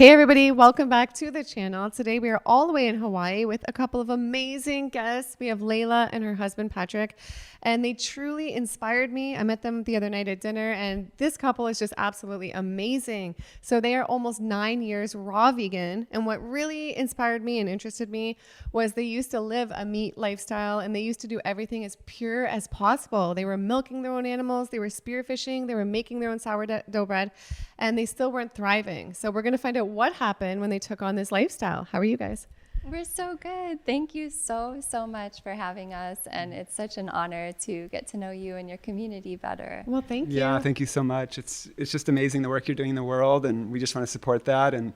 Hey everybody, welcome back to the channel. Today we are all the way in Hawaii with a couple of amazing guests. We have Layla and her husband Patrick, and they truly inspired me. I met them the other night at dinner, and this couple is just absolutely amazing. So they are almost 9 years raw vegan, and what really inspired me and interested me was they used to live a meat lifestyle, and they used to do everything as pure as possible. They were milking their own animals, they were spearfishing, they were making their own sourdough bread, and they still weren't thriving. So we're going to find out what happened when they took on this lifestyle. How are you guys? We're so good. Thank you so much for having us. And it's such an honor to get to know you and your community better. Well, thank you. Yeah, thank you so much. It's just amazing the work you're doing in the world, and we just want to support that and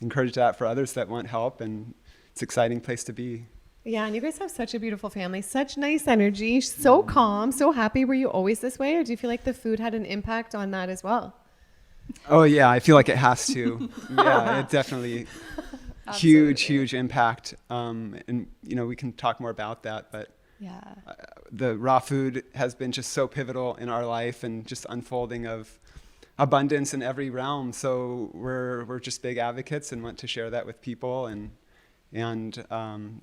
encourage that for others that want help, and it's an exciting place to be. Yeah, and you guys have such a beautiful family, such nice energy, so calm, so happy. Were you always this way, or do you feel like the food had an impact on that as well? Oh yeah, I feel like it has to. Yeah, it definitely huge impact. And we can talk more about that, but yeah, the raw food has been just so pivotal in our life and just unfolding of abundance in every realm. So we're just big advocates and want to share that with people and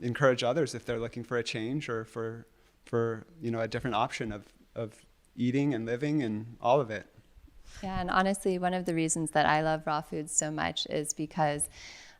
encourage others if they're looking for a change or for a different option of eating and living and all of it. Yeah, and honestly, one of the reasons that I love raw foods so much is because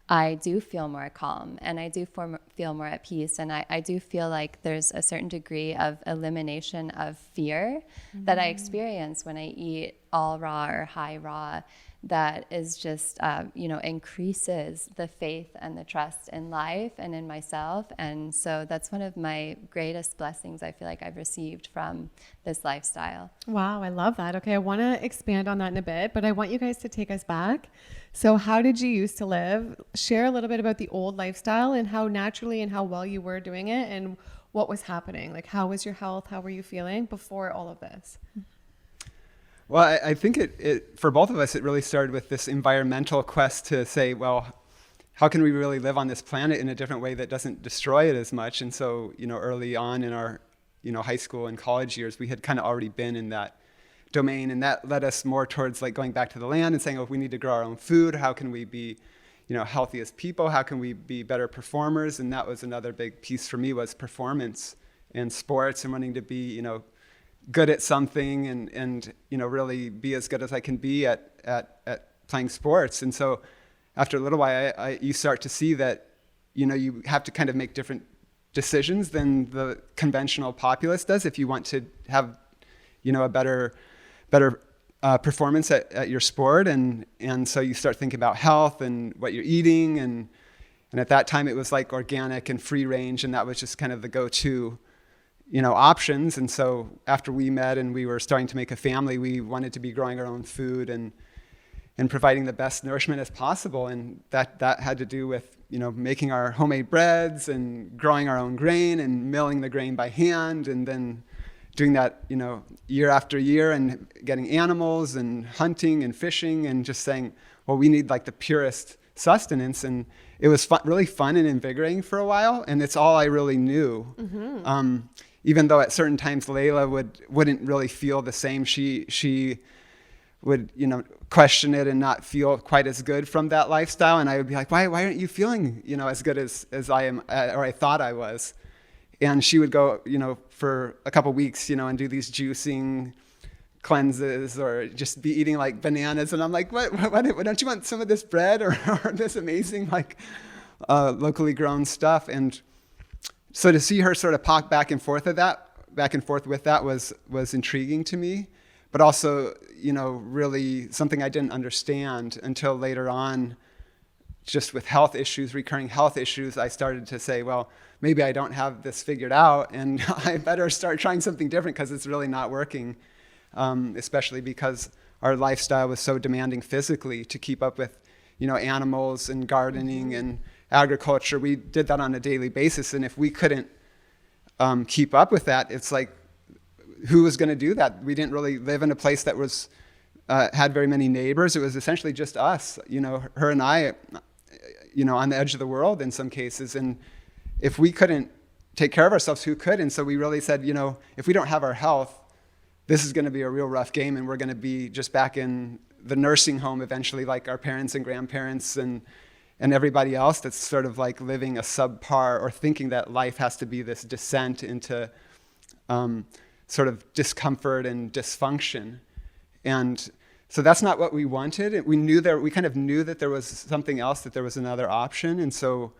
I do feel more calm, and I do feel more at peace, and I do feel like there's a certain degree of elimination of fear that I experience when I eat all raw or high raw. That is just, increases the faith and the trust in life and in myself. And so that's one of my greatest blessings I feel like I've received from this lifestyle. Wow, I love that. Okay, I want to expand on that in a bit, but I want you guys to take us back. So how did you used to live? Share a little bit about the old lifestyle and how naturally and how well you were doing it and what was happening. Like, how was your health? How were you feeling before all of this? Well, I think it for both of us, it really started with this environmental quest to say, well, how can we really live on this planet in a different way that doesn't destroy it as much? And so, early on in our, high school and college years, we had kind of already been in that domain, and that led us more towards like going back to the land and saying, oh, we need to grow our own food. How can we be, healthy as people? How can we be better performers? And that was another big piece for me, was performance in sports and wanting to be, good at something and really be as good as I can be at playing sports. And so after a little while, you start to see that, you have to kind of make different decisions than the conventional populace does if you want to have, a better performance at your sport. And so you start thinking about health and what you're eating. And at that time it was like organic and free range. And that was just kind of the go-to options. And so after we met and we were starting to make a family, we wanted to be growing our own food and providing the best nourishment as possible. And that had to do with, making our homemade breads and growing our own grain and milling the grain by hand, and then doing that, year after year, and getting animals and hunting and fishing and just saying, well, we need like the purest sustenance. And it was really fun and invigorating for a while. And it's all I really knew. Mm-hmm. Even though at certain times Layla wouldn't really feel the same. She would, question it and not feel quite as good from that lifestyle. And I would be like, why aren't you feeling, as good as I am, or I thought I was? And she would go, for a couple weeks, and do these juicing cleanses or just be eating like bananas. And I'm like, what don't you want some of this bread or this amazing, like, locally grown stuff? And so to see her sort of pop back and forth with that was intriguing to me, but also, really something I didn't understand until later on. Just with health issues, recurring health issues, I started to say, well, maybe I don't have this figured out, and I better start trying something different because it's really not working, especially because our lifestyle was so demanding physically to keep up with, animals and gardening and agriculture. We did that on a daily basis, and if we couldn't keep up with that, it's like, who was going to do that? We didn't really live in a place that was had very many neighbors. It was essentially just us, her and I, on the edge of the world in some cases. And if we couldn't take care of ourselves, who could? And so we really said, if we don't have our health, this is going to be a real rough game, and we're going to be just back in the nursing home eventually, like our parents and grandparents and everybody else that's sort of like living a subpar or thinking that life has to be this descent into sort of discomfort and dysfunction. And so that's not what we wanted. We kind of knew that there was something else, that there was another option. And so,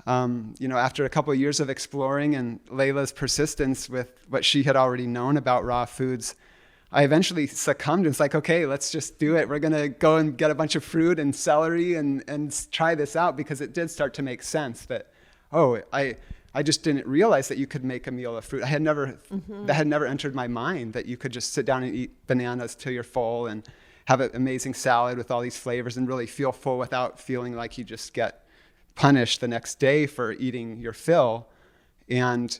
after a couple of years of exploring and Layla's persistence with what she had already known about raw foods, I eventually succumbed. It's like, okay, let's just do it. We're going to go and get a bunch of fruit and celery and try this out, because it did start to make sense that, I just didn't realize that you could make a meal of fruit. That had never entered my mind, that you could just sit down and eat bananas till you're full and have an amazing salad with all these flavors and really feel full without feeling like you just get punished the next day for eating your fill. And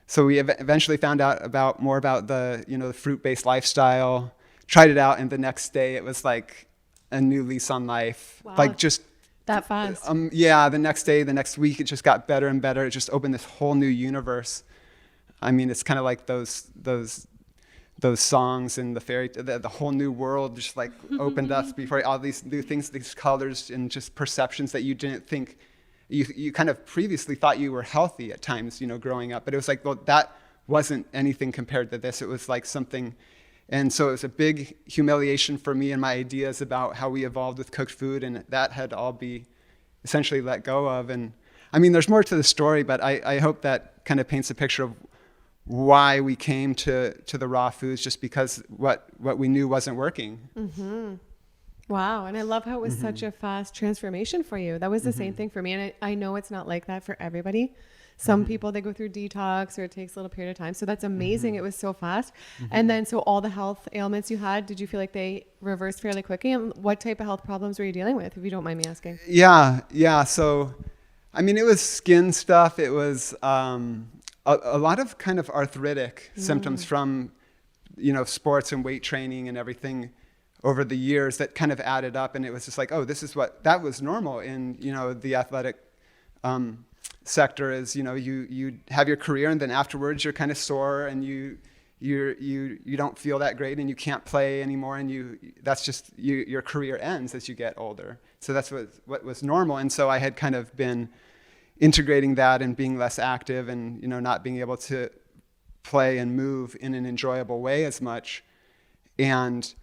so we eventually found out more about the fruit-based lifestyle, tried it out, and the next day it was like a new lease on life. Wow. Like just that fast. The next day, the next week, it just got better and better. It just opened this whole new universe. I mean, it's kind of like those songs in the fairy, the whole new world just like opened up before all these new things, these colors and just perceptions that you didn't think, you kind of previously thought you were healthy at times, growing up. But it was like, well, that wasn't anything compared to this. It was like something. And so it was a big humiliation for me and my ideas about how we evolved with cooked food, and that had all be essentially let go of. And I mean, there's more to the story, but I hope that kind of paints a picture of why we came to the raw foods, just because what we knew wasn't working. Mm-hmm. Wow. And I love how it was such a fast transformation for you. That was the same thing for me. And I know it's not like that for everybody. Some people, they go through detox or it takes a little period of time. So that's amazing. It was so fast. And then, so all the health ailments you had, did you feel like they reversed fairly quickly? And what type of health problems were you dealing with, if you don't mind me asking? Yeah. So, I mean, it was skin stuff. It was a lot of kind of arthritic symptoms from, sports and weight training and everything over the years that kind of added up. And it was just like, that was normal in, the athletic sector is, you have your career and then afterwards you're kind of sore and you don't feel that great and you can't play anymore, and that's just your career ends as you get older. So that's what was normal. And so I had kind of been integrating that and being less active and not being able to play and move in an enjoyable way as much. And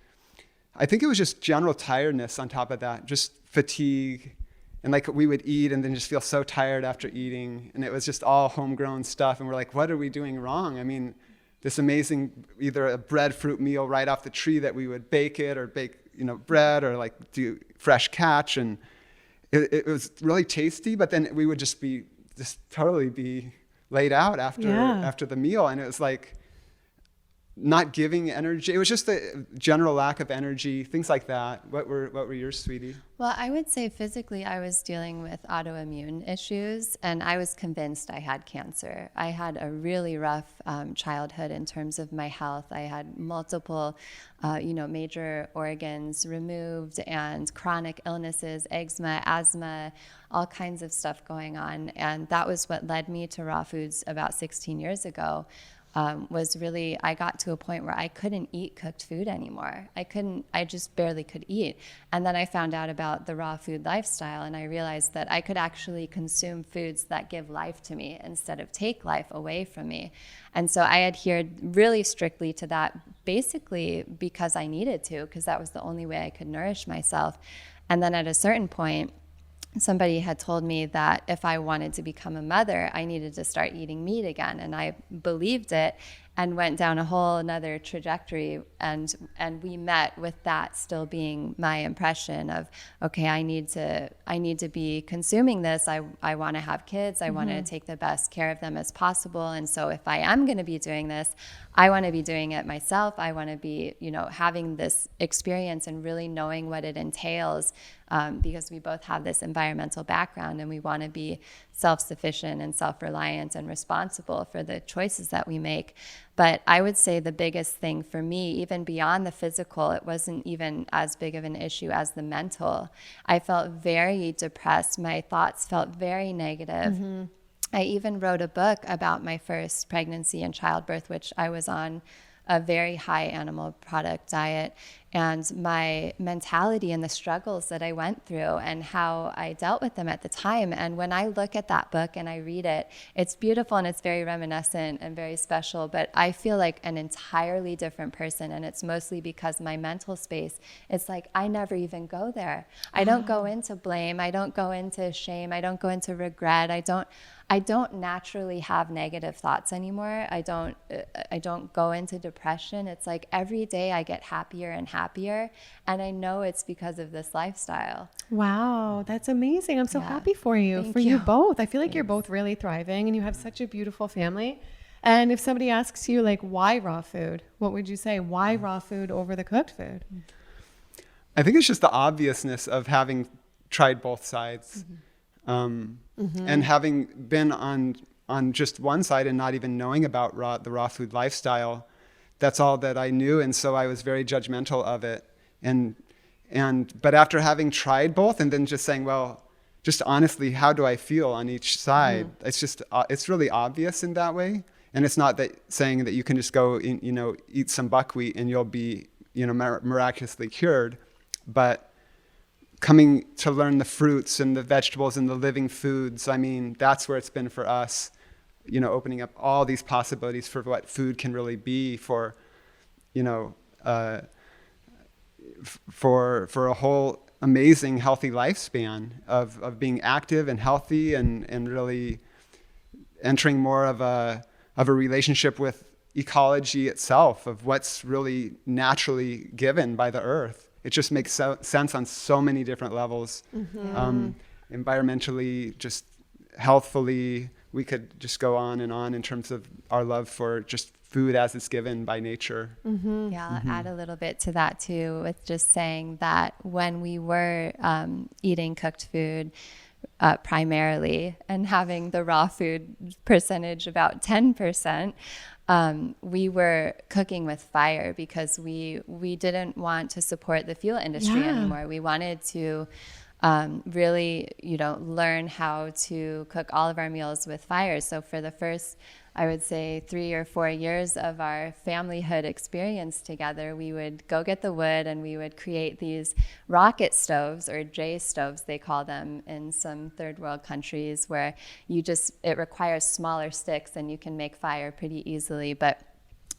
I think it was just general tiredness on top of that, just fatigue. And like we would eat and then just feel so tired after eating. And it was just all homegrown stuff. And we're like, what are we doing wrong? I mean, this amazing, either a breadfruit meal right off the tree that we would bake it or bake, bread or like do fresh catch. And it was really tasty, but then we would just totally be laid out after the meal. And it was like not giving energy. It was just a general lack of energy, things like that. What were yours, sweetie? Well, I would say physically I was dealing with autoimmune issues, and I was convinced I had cancer. I had a really rough childhood in terms of my health. I had multiple, major organs removed and chronic illnesses, eczema, asthma, all kinds of stuff going on. And that was what led me to raw foods about 16 years ago. I got to a point where I couldn't eat cooked food anymore. I just barely could eat. And then I found out about the raw food lifestyle, and I realized that I could actually consume foods that give life to me instead of take life away from me. And so I adhered really strictly to that, basically because I needed to, because that was the only way I could nourish myself. And then at a certain point, somebody had told me that if I wanted to become a mother, I needed to start eating meat again. And I believed it and went down a whole another trajectory. And we met with that still being my impression of, okay, I need to be consuming this. I want to have kids. I want to take the best care of them as possible. And so if I am going to be doing this, I want to be doing it myself. I want to be, having this experience and really knowing what it entails, because we both have this environmental background and we want to be self-sufficient and self-reliant and responsible for the choices that we make. But I would say the biggest thing for me, even beyond the physical, it wasn't even as big of an issue as the mental. I felt very depressed. My thoughts felt very negative. I even wrote a book about my first pregnancy and childbirth, which I was on a very high animal product diet. and my mentality and the struggles that I went through and how I dealt with them at the time. And when I look at that book and I read it, it's beautiful and it's very reminiscent and very special, but I feel like an entirely different person. And it's mostly because my mental space, it's like I never even go there. I don't go into blame. I don't go into shame. I don't go into regret. I don't naturally have negative thoughts anymore. I don't go into depression. It's like every day I get happier and happier, and I know it's because of this lifestyle. Wow, that's amazing. I'm so happy for you, Thank for you you. both. I feel like you're both really thriving and you have such a beautiful family. And if somebody asks you like, why raw food? What would you say? Why raw food over the cooked food? I think it's just the obviousness of having tried both sides. And having been on just one side and not even knowing about the raw food lifestyle, that's all that I knew. And so I was very judgmental of it. But after having tried both and then just saying, well, just honestly, how do I feel on each side? It's really obvious in that way. And it's not that saying that you can just go eat some buckwheat and you'll be, miraculously cured, but coming to learn the fruits and the vegetables and the living foods, I mean, that's where it's been for us, opening up all these possibilities for what food can really be for a whole amazing, healthy lifespan of being active and healthy and really entering more of a relationship with ecology itself, of what's really naturally given by the earth. It just makes sense on so many different levels. Environmentally, just healthfully, we could just go on in terms of our love for just food as it's given by nature. Yeah, I'll add a little bit to that too, with just saying that when we were eating cooked food primarily and having the raw food percentage about 10%, we were cooking with fire because we didn't want to support the fuel industry anymore. We wanted to really, learn how to cook all of our meals with fire. So for the first, I would say 3 or 4 years of our familyhood experience together, we would go get the wood and we would create these rocket stoves, or J stoves they call them in some third world countries, where it requires smaller sticks and you can make fire pretty easily. But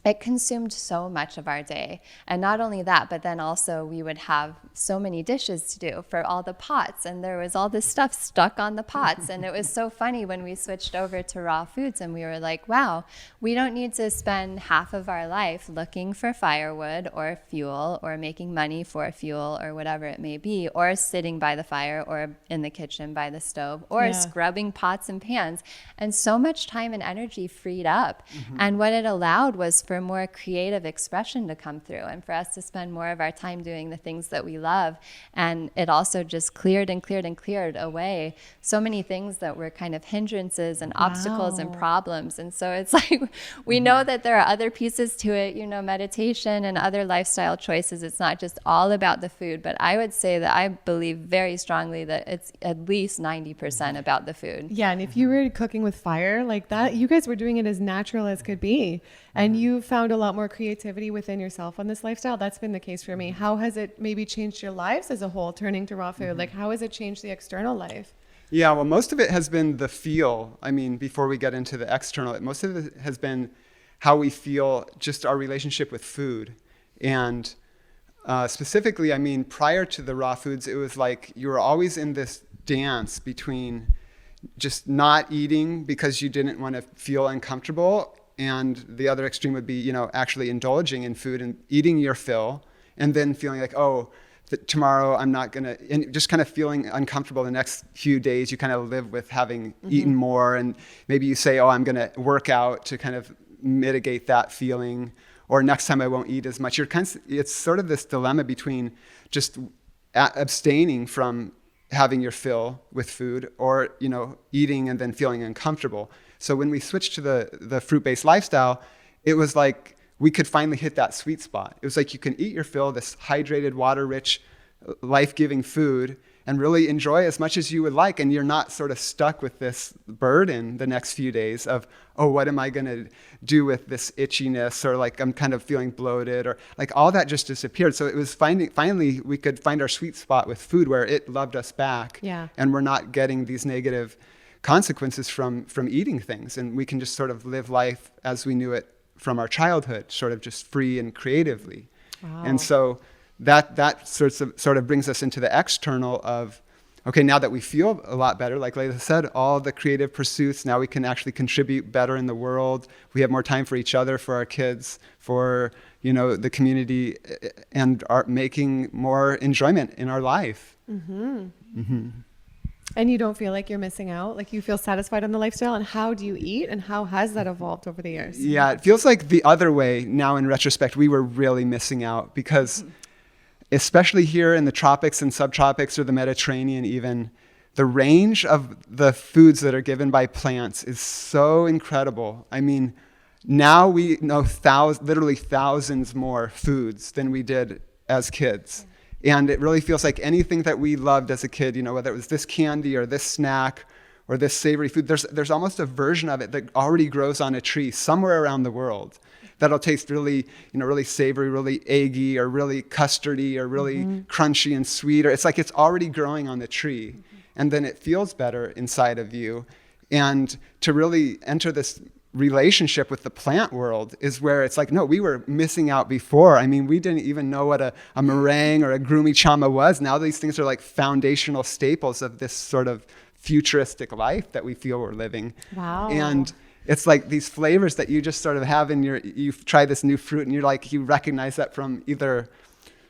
it consumed so much of our day. And not only that, but then also we would have so many dishes to do for all the pots, and there was all this stuff stuck on the pots. And it was so funny when we switched over to raw foods and we were like, wow, we don't need to spend half of our life looking for firewood or fuel or making money for fuel or whatever it may be, or sitting by the fire or in the kitchen by the stove or scrubbing pots and pans. And so much time and energy freed up. And what it allowed was for more creative expression to come through and for us to spend more of our time doing the things that we love. And it also just cleared away so many things that were kind of hindrances and obstacles and problems. And so it's like, we know that there are other pieces to it, meditation and other lifestyle choices. It's not just all about the food, but I would say that I believe very strongly that it's at least 90% about the food. Yeah, and if you were cooking with fire like that, you guys were doing it as natural as could be. And you found a lot more creativity within yourself on this lifestyle. That's been the case for me. How has it maybe changed your lives as a whole, turning to raw food? Like, how has it changed the external life? Yeah, well, most of it has been the feel. I mean, before we get into the external, most of it has been how we feel, just our relationship with food. And specifically, I mean, prior to the raw foods, it was like you were always in this dance between just not eating because you didn't want to feel uncomfortable, and the other extreme would be, actually indulging in food and eating your fill, and then feeling like, tomorrow I'm not gonna, and just kind of feeling uncomfortable the next few days. You kind of live with having eaten more, and maybe you say, I'm gonna work out to kind of mitigate that feeling, or next time I won't eat as much. It's sort of this dilemma between just abstaining from having your fill with food, or eating and then feeling uncomfortable. So when we switched to the fruit-based lifestyle, it was like we could finally hit that sweet spot. It was like you can eat your fill, this hydrated, water-rich, life-giving food, and really enjoy as much as you would like. And you're not sort of stuck with this burden the next few days of, oh, what am I going to do with this itchiness? Or like, I'm kind of feeling bloated, or like all that just disappeared. So it was finally we could find our sweet spot with food where it loved us back. Yeah. And we're not getting these negative consequences from eating things. And we can just sort of live life as we knew it from our childhood, sort of just free and creatively. Wow. And so that sort of brings us into the external of, okay, now that we feel a lot better, like Layla said, all the creative pursuits, now we can actually contribute better in the world. We have more time for each other, for our kids, for, you know, the community, and are making more enjoyment in our life. Mm-hmm. Mm-hmm. And you don't feel like you're missing out? Like you feel satisfied on the lifestyle? And how do you eat? And how has that evolved over the years? Yeah, it feels like the other way now in retrospect, we were really missing out because especially here in the tropics and subtropics or the Mediterranean even, the range of the foods that are given by plants is so incredible. I mean, now we know literally thousands more foods than we did as kids. And it really feels like anything that we loved as a kid, you know, whether it was this candy or this snack or this savory food, there's almost a version of it that already grows on a tree somewhere around the world that'll taste really, you know, really savory, really eggy, or really custardy, or really crunchy and sweet. Or it's like it's already growing on the tree. And then it feels better inside of you. And to really enter this relationship with the plant world is where it's like, no, we were missing out before. I mean, we didn't even know what a meringue or a grumichama was. Now these things are like foundational staples of this sort of futuristic life that we feel we're living. Wow. And it's like these flavors that you just sort of have in you try this new fruit and you're like, you recognize that from either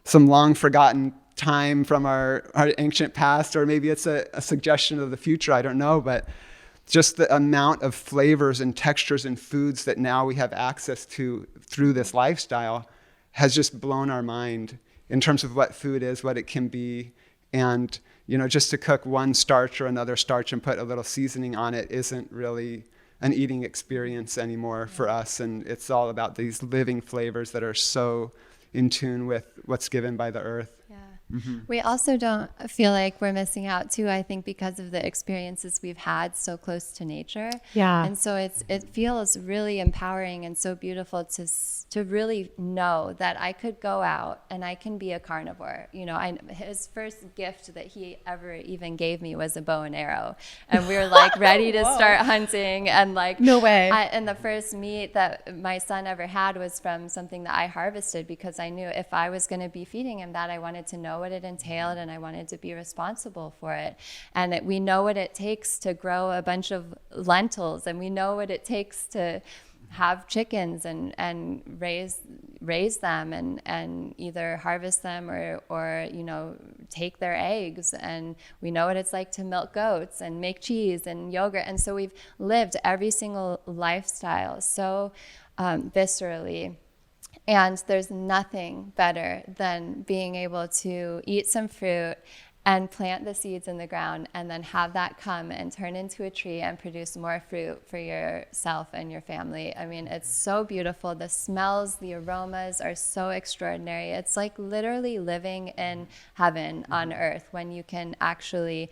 some long forgotten time from our ancient past, or maybe it's a suggestion of the future. I don't know, but just the amount of flavors and textures and foods that now we have access to through this lifestyle has just blown our mind in terms of what food is, what it can be. And, you know, just to cook one starch or another starch and put a little seasoning on it isn't really an eating experience anymore for us. And it's all about these living flavors that are so in tune with what's given by the earth. Yeah. Mm-hmm. We also don't feel like we're missing out too, I think, because of the experiences we've had so close to nature. Yeah. And so it feels really empowering and so beautiful to really know that I could go out and I can be a carnivore. You know, his first gift that he ever even gave me was a bow and arrow. And we were like ready to start hunting, and like, no way. And the first meat that my son ever had was from something that I harvested, because I knew if I was going to be feeding him that, I wanted to know what it entailed and I wanted to be responsible for it. And we know what it takes to grow a bunch of lentils, and we know what it takes to have chickens and raise them and either harvest them or you know, take their eggs. And we know what it's like to milk goats and make cheese and yogurt. And so we've lived every single lifestyle so viscerally. And there's nothing better than being able to eat some fruit and plant the seeds in the ground and then have that come and turn into a tree and produce more fruit for yourself and your family. I mean, it's so beautiful. The smells, the aromas are so extraordinary. It's like literally living in heaven on earth when you can actually,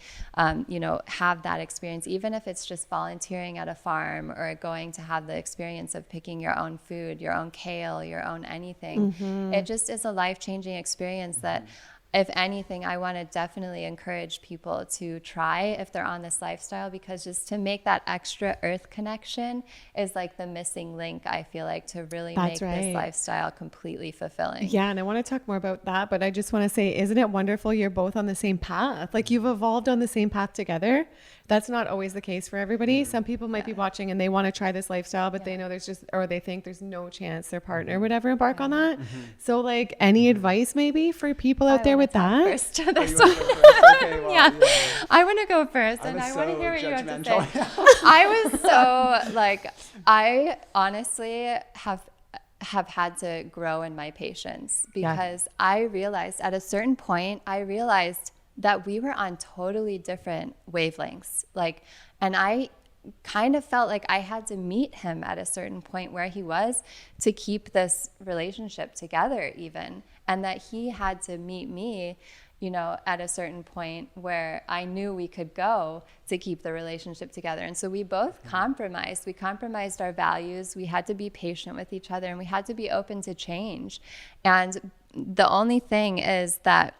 you know, have that experience, even if it's just volunteering at a farm or going to have the experience of picking your own food, your own kale, your own anything. Mm-hmm. It just is a life-changing experience that, if anything, I want to definitely encourage people to try if they're on this lifestyle, because just to make that extra earth connection is like the missing link, I feel like, to really make this lifestyle completely fulfilling. Yeah, and I want to talk more about that, but I just want to say, isn't it wonderful you're both on the same path? Like, you've evolved on the same path together. That's not always the case for everybody. Some people might be watching and they want to try this lifestyle, but they know there's just, or they think there's no chance their partner would ever embark on that. So like, any advice maybe for people out there with that? First to this one. I want to go first, and I want to hear what you have to say. I was so like, I honestly have had to grow in my patience, because I realized at a certain point, that we were on totally different wavelengths. Like, and I kind of felt like I had to meet him at a certain point where he was to keep this relationship together even. And that he had to meet me you know, at a certain point where I knew we could go to keep the relationship together. And so we both compromised. We compromised our values. We had to be patient with each other, and we had to be open to change. And the only thing is that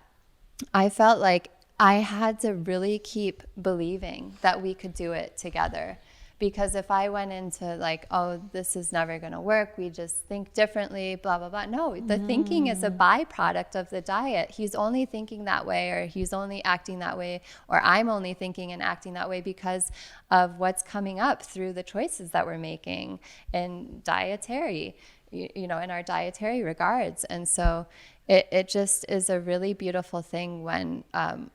I felt like I had to really keep believing that we could do it together. Because if I went into like, oh, this is never going to work, we just think differently, blah, blah, blah. No, the thinking is a byproduct of the diet. He's only thinking that way, or he's only acting that way, or I'm only thinking and acting that way because of what's coming up through the choices that we're making in dietary, you know, in our dietary regards. And so it just is a really beautiful thing when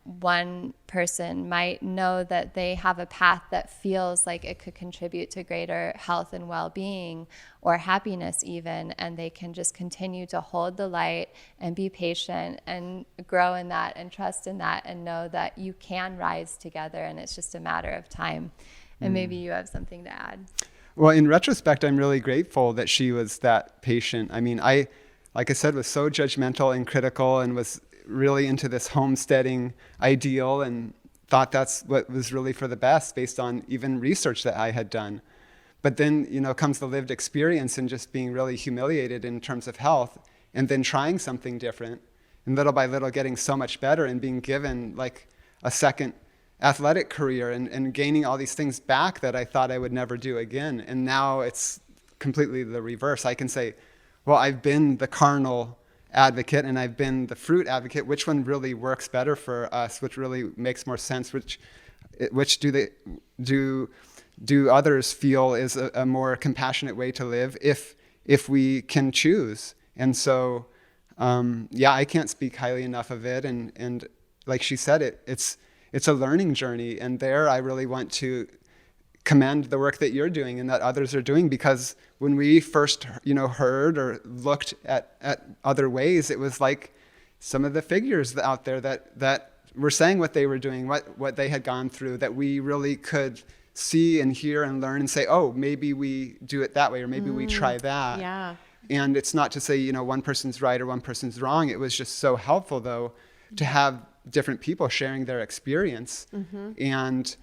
one person might know that they have a path that feels like it could contribute to greater health and well-being or happiness even, and they can just continue to hold the light and be patient and grow in that and trust in that and know that you can rise together, and it's just a matter of time. And maybe you have something to add. Well, in retrospect, I'm really grateful that she was that patient. I mean, like I said, was so judgmental and critical and was really into this homesteading ideal and thought that's what was really for the best based on even research that I had done. But then, you know, comes the lived experience and just being really humiliated in terms of health, and then trying something different and little by little getting so much better and being given like a second athletic career and gaining all these things back that I thought I would never do again. And now it's completely the reverse. I can say, well, I've been the carnal advocate and I've been the fruit advocate. Which one really works better for us? Which really makes more sense? Which do others feel is a more compassionate way to live if we can choose? And so, I can't speak highly enough of it. And like she said, it's a learning journey. And there I really want to commend the work that you're doing and that others are doing, because when we first, you know, heard or looked at other ways, it was like some of the figures out there that were saying what they were doing, what they had gone through, that we really could see and hear and learn and say, oh, maybe we do it that way, or maybe we try that. Yeah. And it's not to say, you know, one person's right or one person's wrong. It was just so helpful, though, to have different people sharing their experience. And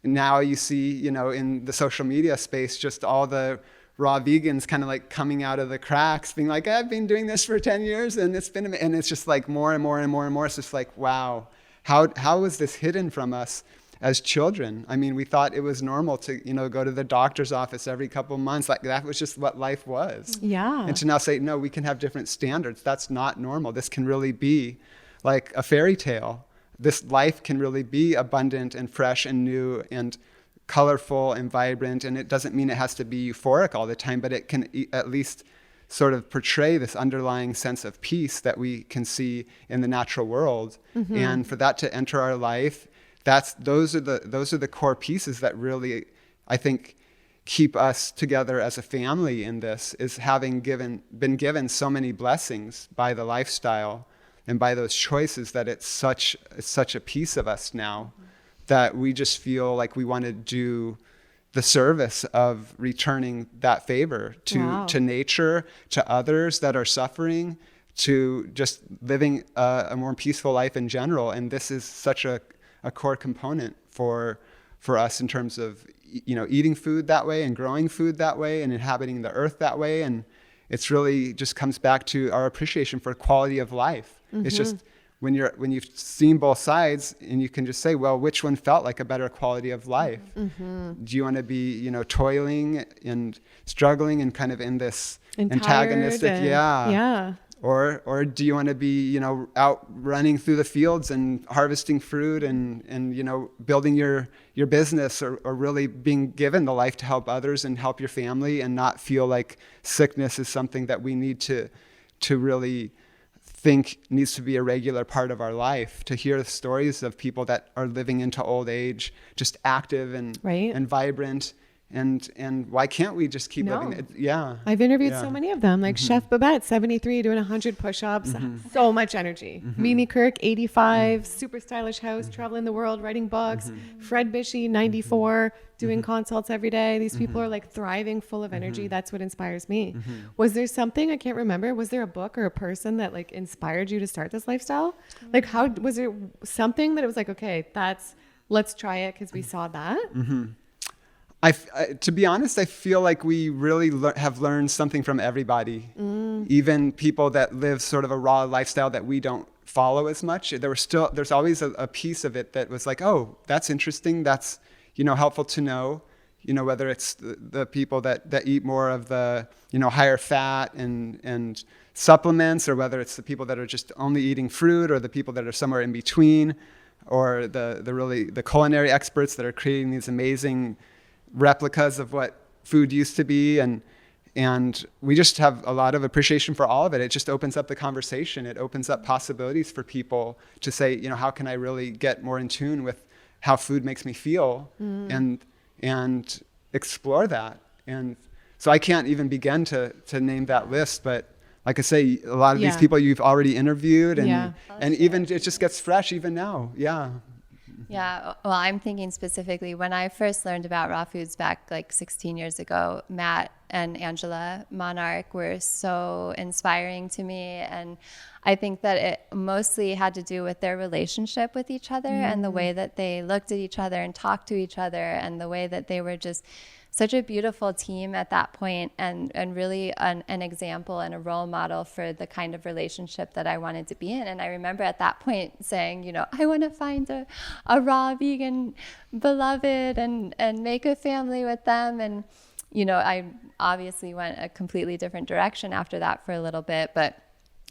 now you see, you know, in the social media space, just all the raw vegans kind of like coming out of the cracks, being like, I've been doing this for 10 years and it's just like more and more and more and more. It's just like, wow, how was this hidden from us as children? I mean, we thought it was normal to, you know, go to the doctor's office every couple of months. Like that was just what life was. Yeah. And to now say, no, we can have different standards. That's not normal. This can really be like a fairy tale. This life can really be abundant and fresh and new and colorful and vibrant. And it doesn't mean it has to be euphoric all the time, but it can at least sort of portray this underlying sense of peace that we can see in the natural world. And for that to enter our life, those are the core pieces that really, I think, keep us together as a family in this, is having been given so many blessings by the lifestyle and by those choices, that it's such a piece of us now that we just feel like we want to do the service of returning that favor to nature, to others that are suffering, to just living a more peaceful life in general. And this is such a core component for us in terms of, you know, eating food that way and growing food that way and inhabiting the earth that way. And it's really just comes back to our appreciation for quality of life. It's just when you've seen both sides and you can just say, well, which one felt like a better quality of life? Do you want to be, you know, toiling and struggling and kind of in this antagonistic, or do you want to be, you know, out running through the fields and harvesting fruit and you know, building your business, or really being given the life to help others and help your family and not feel like sickness is something that we need to really think needs to be a regular part of our life, to hear the stories of people that are living into old age, just active and vibrant and why can't we just keep living it? Yeah. I've interviewed Yeah. so many of them, like Chef Babette, 73, doing 100 push-ups, so much energy. Mimi Kirk, 85, super stylish house, traveling the world, writing books. Fred Bishy, 94, doing consults every day. These people are like thriving, full of energy. That's what inspires me. Was there something, I can't remember, was there a book or a person that like inspired you to start this lifestyle? Like how, was there something that it was like, okay, let's try it because we saw that? To be honest, I feel like we really have learned something from everybody, even people that live sort of a raw lifestyle that we don't follow as much. There's always a piece of it that was like, oh, that's interesting. That's, helpful to know, whether it's the people that eat more of the, higher fat and supplements, or whether it's the people that are just only eating fruit, or the people that are somewhere in between, or the culinary experts that are creating these amazing replicas of what food used to be, and we just have a lot of appreciation for all of it. It just opens up the conversation. It opens up possibilities for people to say, how can I really get more in tune with how food makes me feel, and explore that. And so I can't even begin to name that list, but like I say, a lot of these people you've already interviewed, and even it just gets fresh even now. Yeah. Yeah, well, I'm thinking specifically when I first learned about raw foods back like 16 years ago, Matt and Angela Monarch were so inspiring to me. And I think that it mostly had to do with their relationship with each other and the way that they looked at each other and talked to each other, and the way that they were just such a beautiful team at that point, and really an example and a role model for the kind of relationship that I wanted to be in. And I remember at that point saying, I want to find a raw vegan beloved and make a family with them. And, I obviously went a completely different direction after that for a little bit, but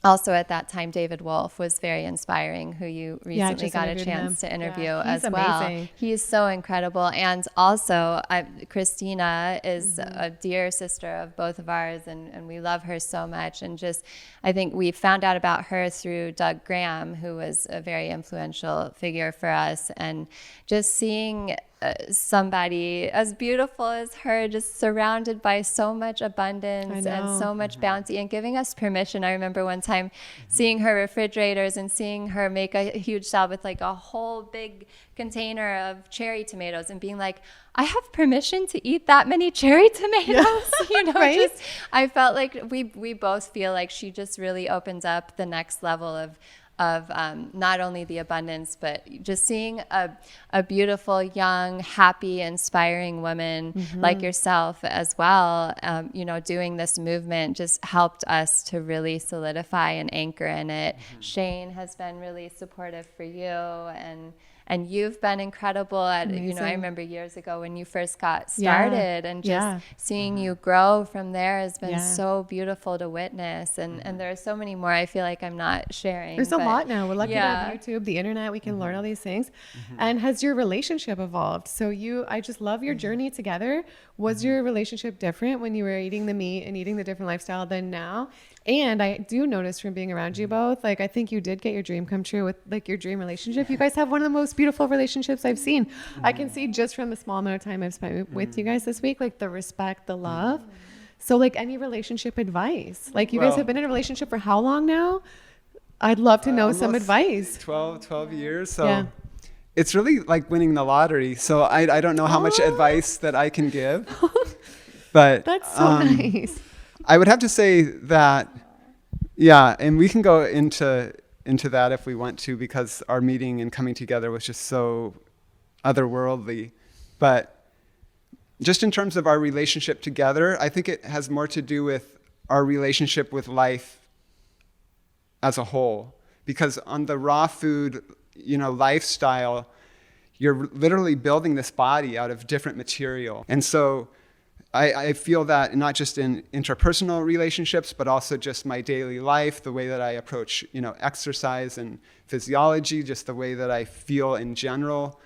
also at that time, David Wolf was very inspiring, who you recently got a chance to interview as well. Amazing. He's so incredible. And also, Christina is a dear sister of both of ours, and we love her so much. And just, I think we found out about her through Doug Graham, who was a very influential figure for us. And just seeing somebody as beautiful as her, just surrounded by so much abundance and so much bounty, and giving us permission. I remember one time seeing her refrigerators and seeing her make a huge salad with like a whole big container of cherry tomatoes, and being like, I have permission to eat that many cherry tomatoes. Right? Just, I felt like we both feel like she just really opens up the next level of not only the abundance, but just seeing a beautiful, young, happy, inspiring woman like yourself as well, doing this movement just helped us to really solidify and anchor in it. Shane has been really supportive for you, and you've been incredible at, I remember years ago when you first got started, and just seeing you grow from there has been so beautiful to witness. And there are so many more I feel like I'm not sharing. There's a lot now. We're lucky to have YouTube, the internet, we can learn all these things. And has your relationship evolved? So I just love your journey together. Was your relationship different when you were eating the meat and eating the different lifestyle than now? And I do notice from being around you both, like, I think you did get your dream come true with like your dream relationship. You guys have one of the most beautiful relationships I've seen. I can see just from the small amount of time I've spent with you guys this week, like the respect, the love. So like, any relationship advice? Like, you guys have been in a relationship for how long now? I'd love to know some advice. 12 years. So it's really like winning the lottery. So I don't know how much advice that I can give, but that's so nice. I would have to say that, and we can go into that if we want to, because our meeting and coming together was just so otherworldly. But just in terms of our relationship together, I think it has more to do with our relationship with life as a whole. Because on the raw food, lifestyle, you're literally building this body out of different material. And so I feel that not just in interpersonal relationships, but also just my daily life, the way that I approach, exercise and physiology, just the way that I feel in general,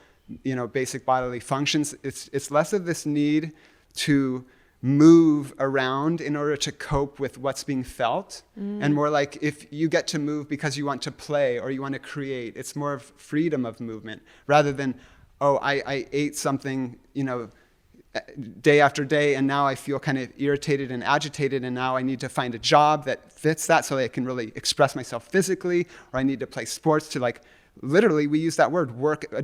basic bodily functions. It's less of this need to move around in order to cope with what's being felt, and more like if you get to move because you want to play or you want to create. It's more of freedom of movement rather than, I ate something, day after day, and now I feel kind of irritated and agitated, and now I need to find a job that fits that so that I can really express myself physically, or I need to play sports to like, literally we use that word,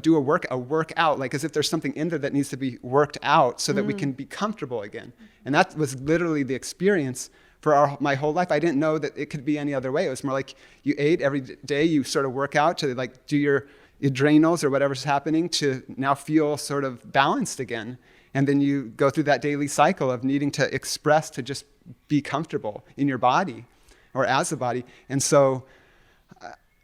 do a workout, like as if there's something in there that needs to be worked out so that we can be comfortable again. And that was literally the experience for my whole life. I didn't know that it could be any other way. It was more like you ate every day, you sort of work out to like do your adrenals or whatever's happening to now feel sort of balanced again. And then you go through that daily cycle of needing to express, to just be comfortable in your body or as a body. And so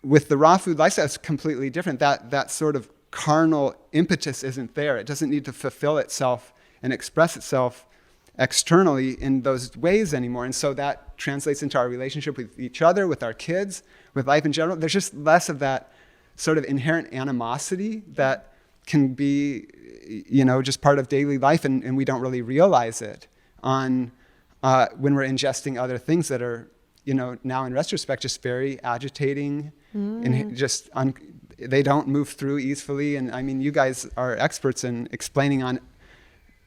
with the raw food lifestyle, it's completely different. That sort of carnal impetus isn't there. It doesn't need to fulfill itself and express itself externally in those ways anymore. And so that translates into our relationship with each other, with our kids, with life in general. There's just less of that sort of inherent animosity that can be, just part of daily life, and we don't really realize it when we're ingesting other things that are, now in retrospect, just very agitating and just they don't move through easily. And I mean, you guys are experts in explaining on,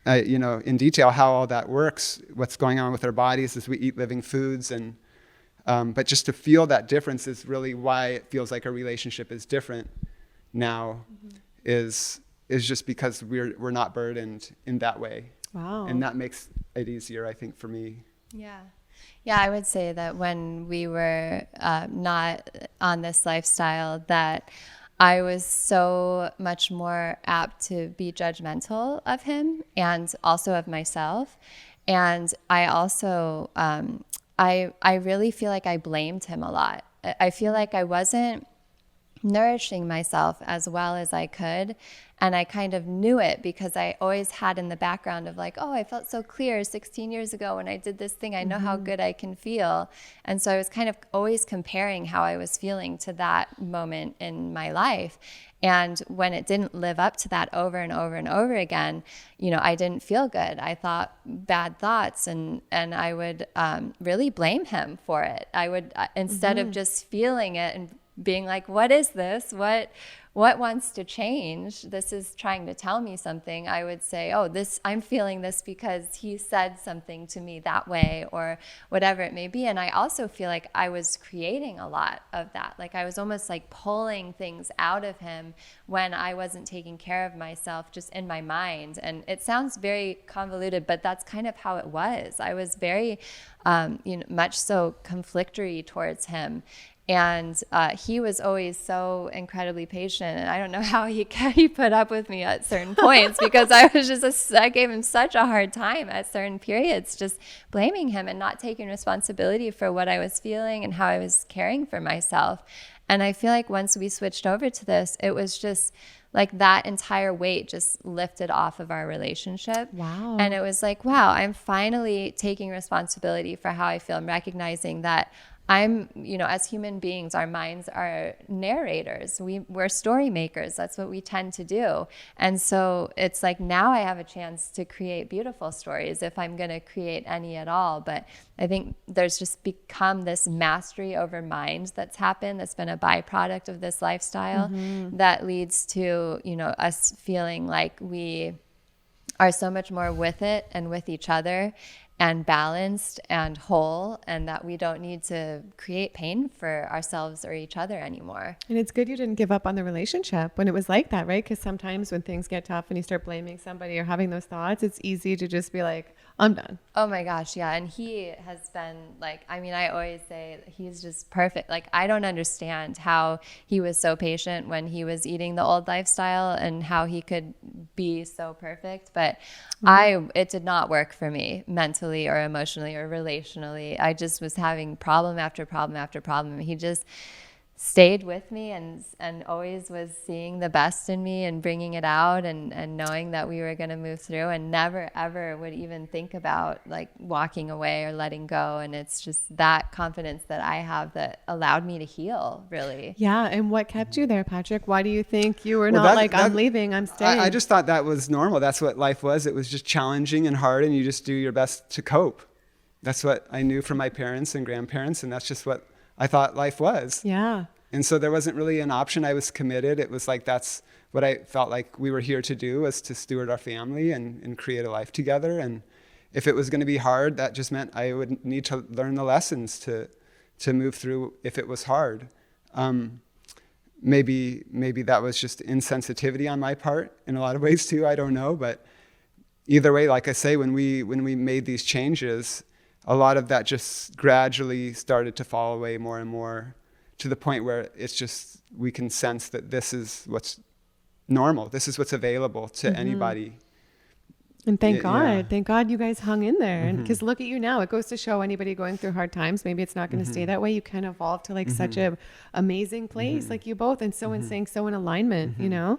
in detail how all that works, what's going on with our bodies as we eat living foods. And but just to feel that difference is really why it feels like our relationship is different now, is just because we're not burdened in that way. Wow. And that makes it easier, I think, for me. Yeah. Yeah, I would say that when we were not on this lifestyle, that I was so much more apt to be judgmental of him and also of myself. And I also, I really feel like I blamed him a lot. I feel like I wasn't nourishing myself as well as I could. And I kind of knew it because I always had in the background of like, oh, I felt so clear 16 years ago when I did this thing. I know how good I can feel. And so I was kind of always comparing how I was feeling to that moment in my life. And when it didn't live up to that over and over and over again, I didn't feel good. I thought bad thoughts, and I would really blame him for it. I would, instead of just feeling it and being like, what is this? What wants to change? This is trying to tell me something. I would say, oh, I'm feeling this because he said something to me that way, or whatever it may be. And I also feel like I was creating a lot of that. Like I was almost like pulling things out of him when I wasn't taking care of myself just in my mind. And it sounds very convoluted, but that's kind of how it was. I was very, much so conflictory towards him. And he was always so incredibly patient, and I don't know how he put up with me at certain points because I gave him such a hard time at certain periods, just blaming him and not taking responsibility for what I was feeling and how I was caring for myself. And I feel like once we switched over to this, it was just like that entire weight just lifted off of our relationship. Wow. And it was like, wow, I'm finally taking responsibility for how I feel. I'm recognizing that I'm, as human beings, our minds are narrators. We're story makers. That's what we tend to do. And so it's like now I have a chance to create beautiful stories if I'm going to create any at all. But I think there's just become this mastery over mind that's happened, that's been a byproduct of this lifestyle that leads to, us feeling like we are so much more with it and with each other and balanced and whole, and that we don't need to create pain for ourselves or each other anymore. And it's good you didn't give up on the relationship when it was like that, right? Because sometimes when things get tough and you start blaming somebody or having those thoughts, it's easy to just be like, I'm done. Oh my gosh, yeah. And he has been like, I always say he's just perfect. Like, I don't understand how he was so patient when he was eating the old lifestyle and how he could be so perfect. But it did not work for me mentally or emotionally or relationally. I just was having problem after problem after problem. He just stayed with me and always was seeing the best in me and bringing it out and knowing that we were going to move through, and never ever would even think about like walking away or letting go. And it's just that confidence that I have that allowed me to heal, really. Yeah. And what kept you there, Patrick? Why do you think you were I'm leaving, I'm staying? I just thought that was normal. That's what life was. It was just challenging and hard, and you just do your best to cope. That's what I knew from my parents and grandparents, and that's just what I thought life was. Yeah. And so there wasn't really an option. I was committed. It was like, that's what I felt like we were here to do was to steward our family and create a life together. And if it was going to be hard, that just meant I would need to learn the lessons to move through if it was hard. Maybe that was just insensitivity on my part in a lot of ways too. I don't know, but either way, like I say, when we made these changes, a lot of that just gradually started to fall away more and more, to the point where it's just, we can sense that this is what's normal. This is what's available to anybody. And thank God you guys hung in there. And because look at you now, it goes to show anybody going through hard times, maybe it's not going to stay that way. You can evolve to like such a amazing place, like you both, and so in sync, so in alignment, you know?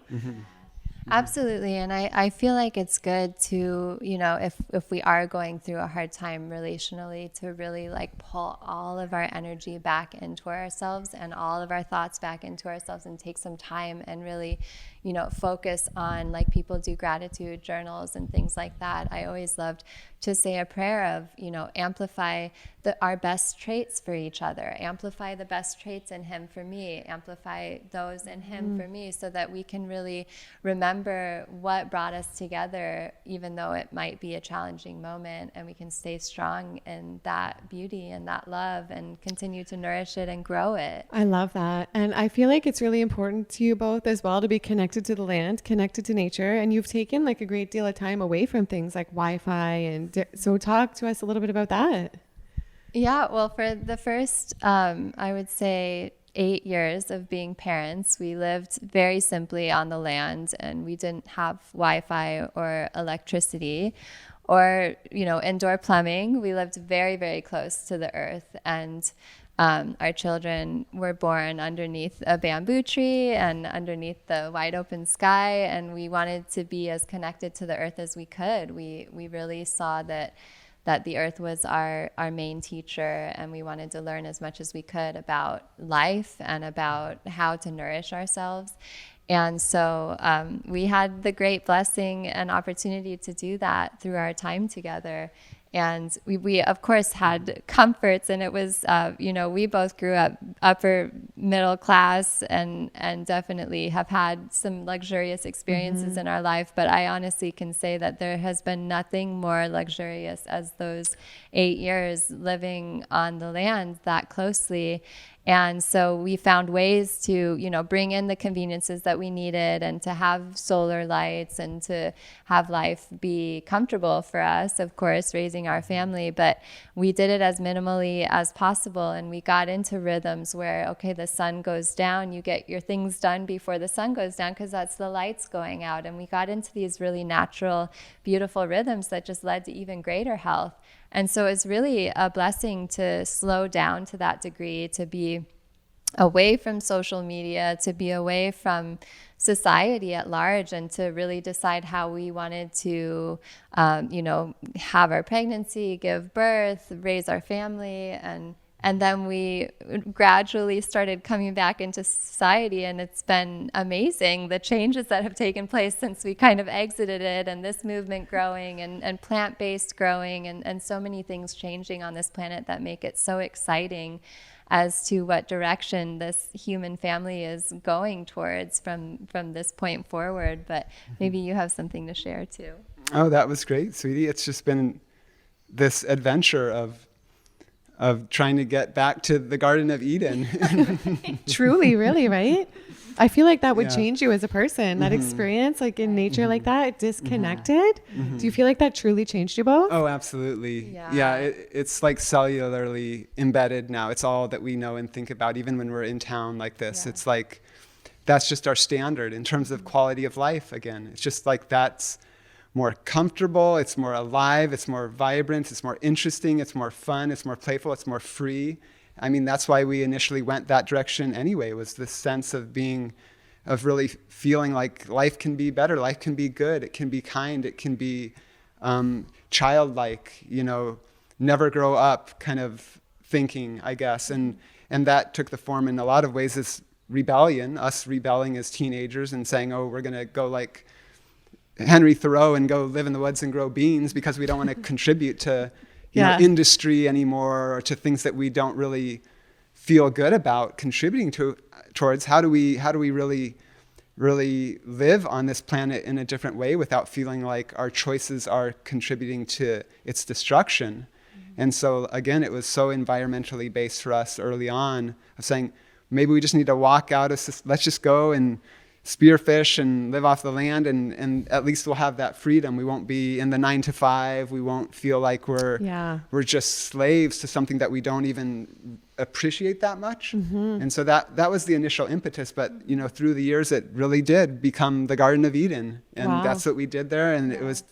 Absolutely. And I feel like it's good to, you know, if we are going through a hard time relationally, to really like pull all of our energy back into ourselves and all of our thoughts back into ourselves, and take some time and really, you know, focus on, like people do gratitude journals and things like that. I always loved to say a prayer of, you know, amplify our best traits for each other, amplify the best traits in him for me, amplify those in him for me, so that we can really remember what brought us together, even though it might be a challenging moment, and we can stay strong in that beauty and that love and continue to nourish it and grow it. I love that. And I feel like it's really important to you both as well to be connected to the land, connected to nature. And you've taken like a great deal of time away from things like Wi-Fi. And so talk to us a little bit about that. Yeah, well, for the first, I would say 8 years of being parents, we lived very simply on the land, and we didn't have Wi-Fi or electricity or, you know, indoor plumbing. We lived very, very close to the earth, and our children were born underneath a bamboo tree and underneath the wide open sky, and we wanted to be as connected to the earth as we could. We really saw that the earth was our main teacher, and we wanted to learn as much as we could about life and about how to nourish ourselves. And so we had the great blessing and opportunity to do that through our time together. And we of course had comforts, and it was, you know, we both grew up upper middle class and definitely have had some luxurious experiences in our life. But I honestly can say that there has been nothing more luxurious as those 8 years living on the land that closely. And so we found ways to, you know, bring in the conveniences that we needed, and to have solar lights, and to have life be comfortable for us, of course, raising our family. But we did it as minimally as possible. And we got into rhythms where, okay, the sun goes down, you get your things done before the sun goes down, because that's the lights going out. And we got into these really natural, beautiful rhythms that just led to even greater health. And so it's really a blessing to slow down to that degree, to be away from social media, to be away from society at large, and to really decide how we wanted to, you know, have our pregnancy, give birth, raise our family. And then we gradually started coming back into society, and it's been amazing, the changes that have taken place since we kind of exited it, and this movement growing, and plant-based growing, and so many things changing on this planet that make it so exciting as to what direction this human family is going towards from this point forward. But maybe you have something to share too. Oh, that was great, sweetie. It's just been this adventure of trying to get back to the Garden of Eden. Truly, really, right? I feel like that would change you as a person. That experience, like in nature like that, disconnected. Do you feel like that truly changed you both? Oh, absolutely. Yeah, it's like cellularly embedded now. It's all that we know and think about, even when we're in town like this. It's like, that's just our standard in terms of quality of life again. It's just like, that's more comfortable, it's more alive, it's more vibrant, it's more interesting, it's more fun, it's more playful, it's more free. I mean, that's why we initially went that direction anyway, was this sense of really feeling like life can be better, life can be good, it can be kind, it can be childlike, you know, never grow up kind of thinking, I guess. And that took the form in a lot of ways as rebellion, us rebelling as teenagers and saying, oh, we're gonna go like Henry Thoreau and go live in the woods and grow beans because we don't want to contribute to you know, industry anymore, or to things that we don't really feel good about contributing towards. How do we really really live on this planet in a different way without feeling like our choices are contributing to its destruction. And so again, it was so environmentally based for us early on of saying, maybe we just need to walk out of, let's just go and spearfish and live off the land, and at least we'll have that freedom. We won't be in the 9 to 5. We won't feel like we're just slaves to something that we don't even appreciate that much. And so that was the initial impetus. But you know, through the years, it really did become the Garden of Eden, and that's what we did there. And it was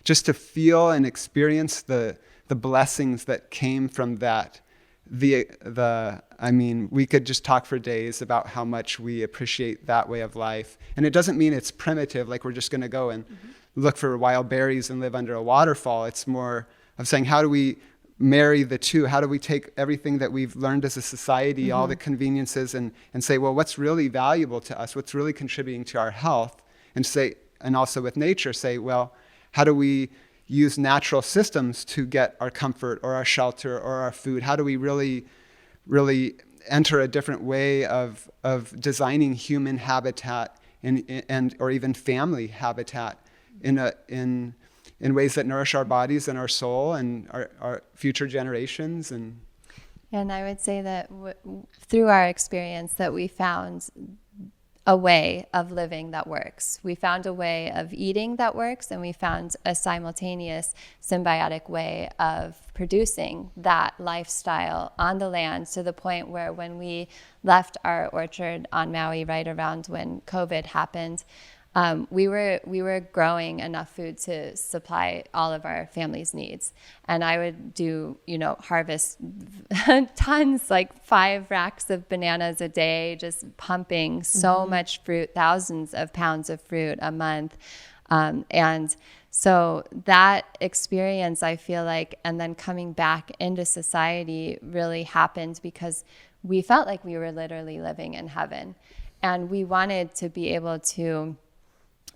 just to feel and experience the blessings that came from that. I mean, we could just talk for days about how much we appreciate that way of life. And it doesn't mean it's primitive, like we're just going to go and look for wild berries and live under a waterfall. It's more of saying, how do we marry the two? How do we take everything that we've learned as a society, all the conveniences, and say, well, what's really valuable to us? What's really contributing to our health? And also with nature, say, well, how do we use natural systems to get our comfort or our shelter or our food? How do we really enter a different way of designing human habitat and or even family habitat in ways that nourish our bodies and our soul and our future generations? And I would say that through our experience that we found a way of living that works. We found a way of eating that works, and we found a simultaneous symbiotic way of producing that lifestyle on the land, to the point where when we left our orchard on Maui right around when COVID happened, we were growing enough food to supply all of our family's needs. And I would harvest tons, like 5 racks of bananas a day, just pumping so much fruit, thousands of pounds of fruit a month. And so that experience, I feel like, and then coming back into society really happened because we felt like we were literally living in heaven. And we wanted to be able to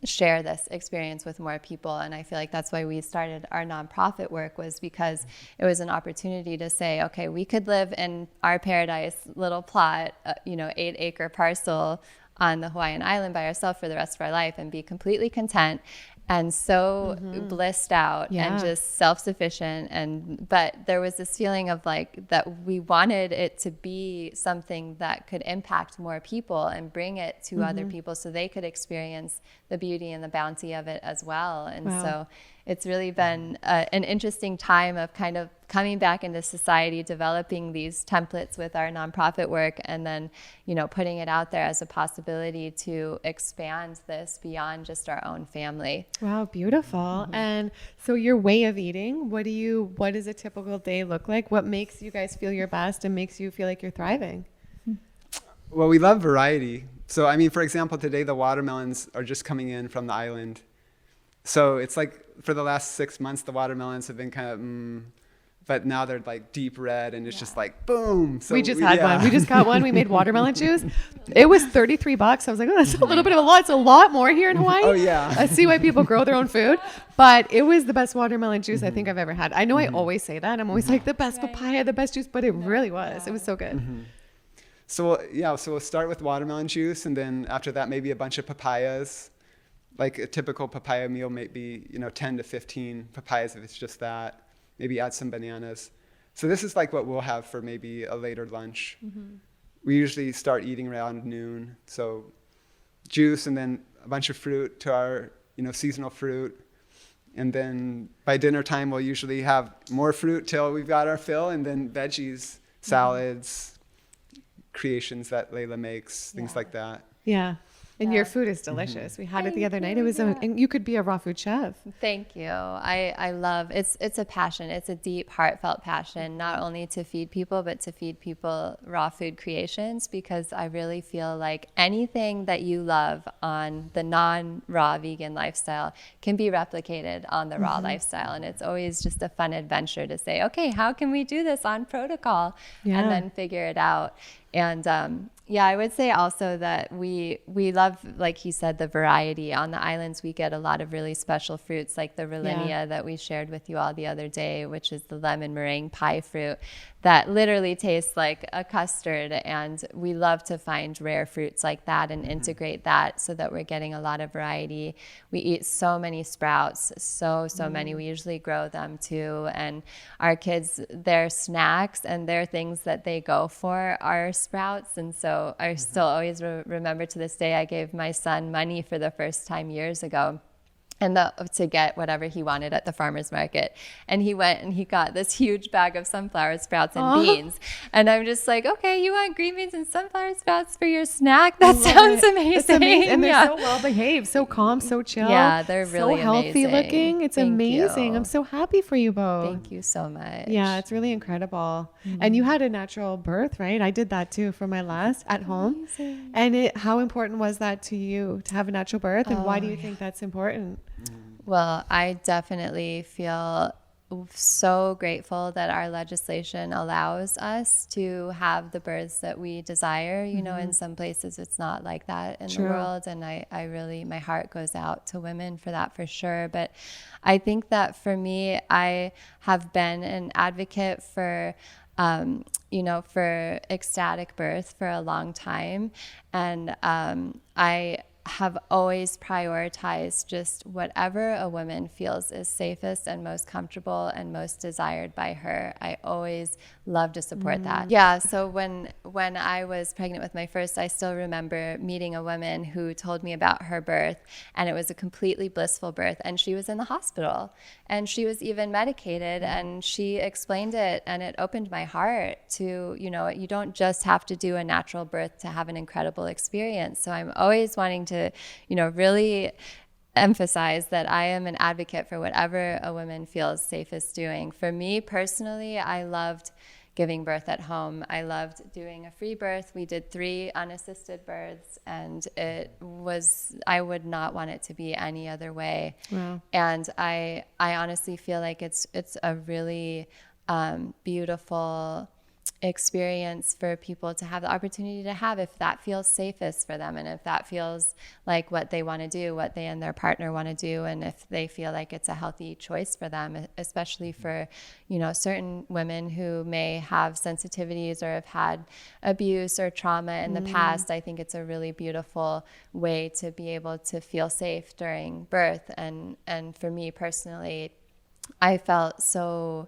share this experience with more people. And I feel like that's why we started our nonprofit work, was because it was an opportunity to say, okay, we could live in our paradise little plot, 8-acre parcel on the Hawaiian island by ourselves for the rest of our life and be completely content and so blissed out and just self-sufficient. But there was this feeling of like that we wanted it to be something that could impact more people and bring it to other people so they could experience the beauty and the bounty of it as well. And so it's really been an interesting time of kind of coming back into society, developing these templates with our nonprofit work, and then, putting it out there as a possibility to expand this beyond just our own family. Wow, beautiful. And so your way of eating, what does a typical day look like? What makes you guys feel your best and makes you feel like you're thriving? Well, we love variety. So, I mean, for example, today the watermelons are just coming in from the island. So it's like for the last 6 months, the watermelons have been kind of, but now they're like deep red and it's just like, boom. So we just had one. We just got one. We made watermelon juice. It was $33. I was like, oh, that's a little bit of a lot. It's a lot more here in Hawaii. Oh, yeah. I see why people grow their own food. But it was the best watermelon juice I think I've ever had. I know I always say that. I'm always like the best papaya, the best juice, but it really was. It was so good. So we'll start with watermelon juice, and then after that, maybe a bunch of papayas. Like a typical papaya meal might be, 10 to 15 papayas if it's just that. Maybe add some bananas. So this is like what we'll have for maybe a later lunch. We usually start eating around noon. So juice and then a bunch of fruit to our, seasonal fruit. And then by dinner time, we'll usually have more fruit till we've got our fill, and then veggies, salads, creations that Layla makes, things like that. Yeah. And your food is delicious. We had it the other night. It was, and you could be a raw food chef. Thank you. I love, it's a passion. It's a deep, heartfelt passion, not only to feed people, but to feed people raw food creations, because I really feel like anything that you love on the non-raw vegan lifestyle can be replicated on the raw lifestyle. And it's always just a fun adventure to say, okay, how can we do this on protocol? And then figure it out. And I would say also that we love, like he said, the variety. On the islands, we get a lot of really special fruits like the rollinia that we shared with you all the other day, which is the lemon meringue pie fruit that literally tastes like a custard. And we love to find rare fruits like that and integrate that so that we're getting a lot of variety. We eat so many sprouts, so many. We usually grow them too. And our kids, their snacks and their things that they go for are sprouts. And so I still always remember to this day, I gave my son money for the first time years ago, and to get whatever he wanted at the farmer's market. And he went and he got this huge bag of sunflower sprouts and beans. And I'm just like, okay, you want green beans and sunflower sprouts for your snack? That sounds amazing. It's amazing. And they're so well behaved, so calm, so chill. Yeah, they're really so healthy amazing. looking. It's Thank amazing. you. I'm so happy for you both. Thank you so much. Yeah, it's really incredible. And you had a natural birth, right? I did that too for my last at home. And how important was that to you to have a natural birth? And why do you think that's important? Well, I definitely feel so grateful that our legislation allows us to have the births that we desire. You know, in some places it's not like that in the world. And I really, my heart goes out to women for that for sure. But I think that for me, I have been an advocate for for ecstatic birth for a long time. And I have always prioritized just whatever a woman feels is safest and most comfortable and most desired by her. I always love to support that. Yeah, so when I was pregnant with my first, I still remember meeting a woman who told me about her birth, and it was a completely blissful birth, and she was in the hospital, and she was even medicated, and she explained it, and it opened my heart to, you don't just have to do a natural birth to have an incredible experience. So I'm always wanting to, really emphasize that I am an advocate for whatever a woman feels safest doing. For me personally, I loved giving birth at home. I loved doing a free birth. We did 3 unassisted births, and I would not want it to be any other way. Wow. And I honestly feel like it's a really beautiful experience for people to have the opportunity to have, if that feels safest for them, and if that feels like what they want to do, what they and their partner want to do, and if they feel like it's a healthy choice for them, especially for certain women who may have sensitivities or have had abuse or trauma in the past. I think it's a really beautiful way to be able to feel safe during birth. And for me personally, I felt so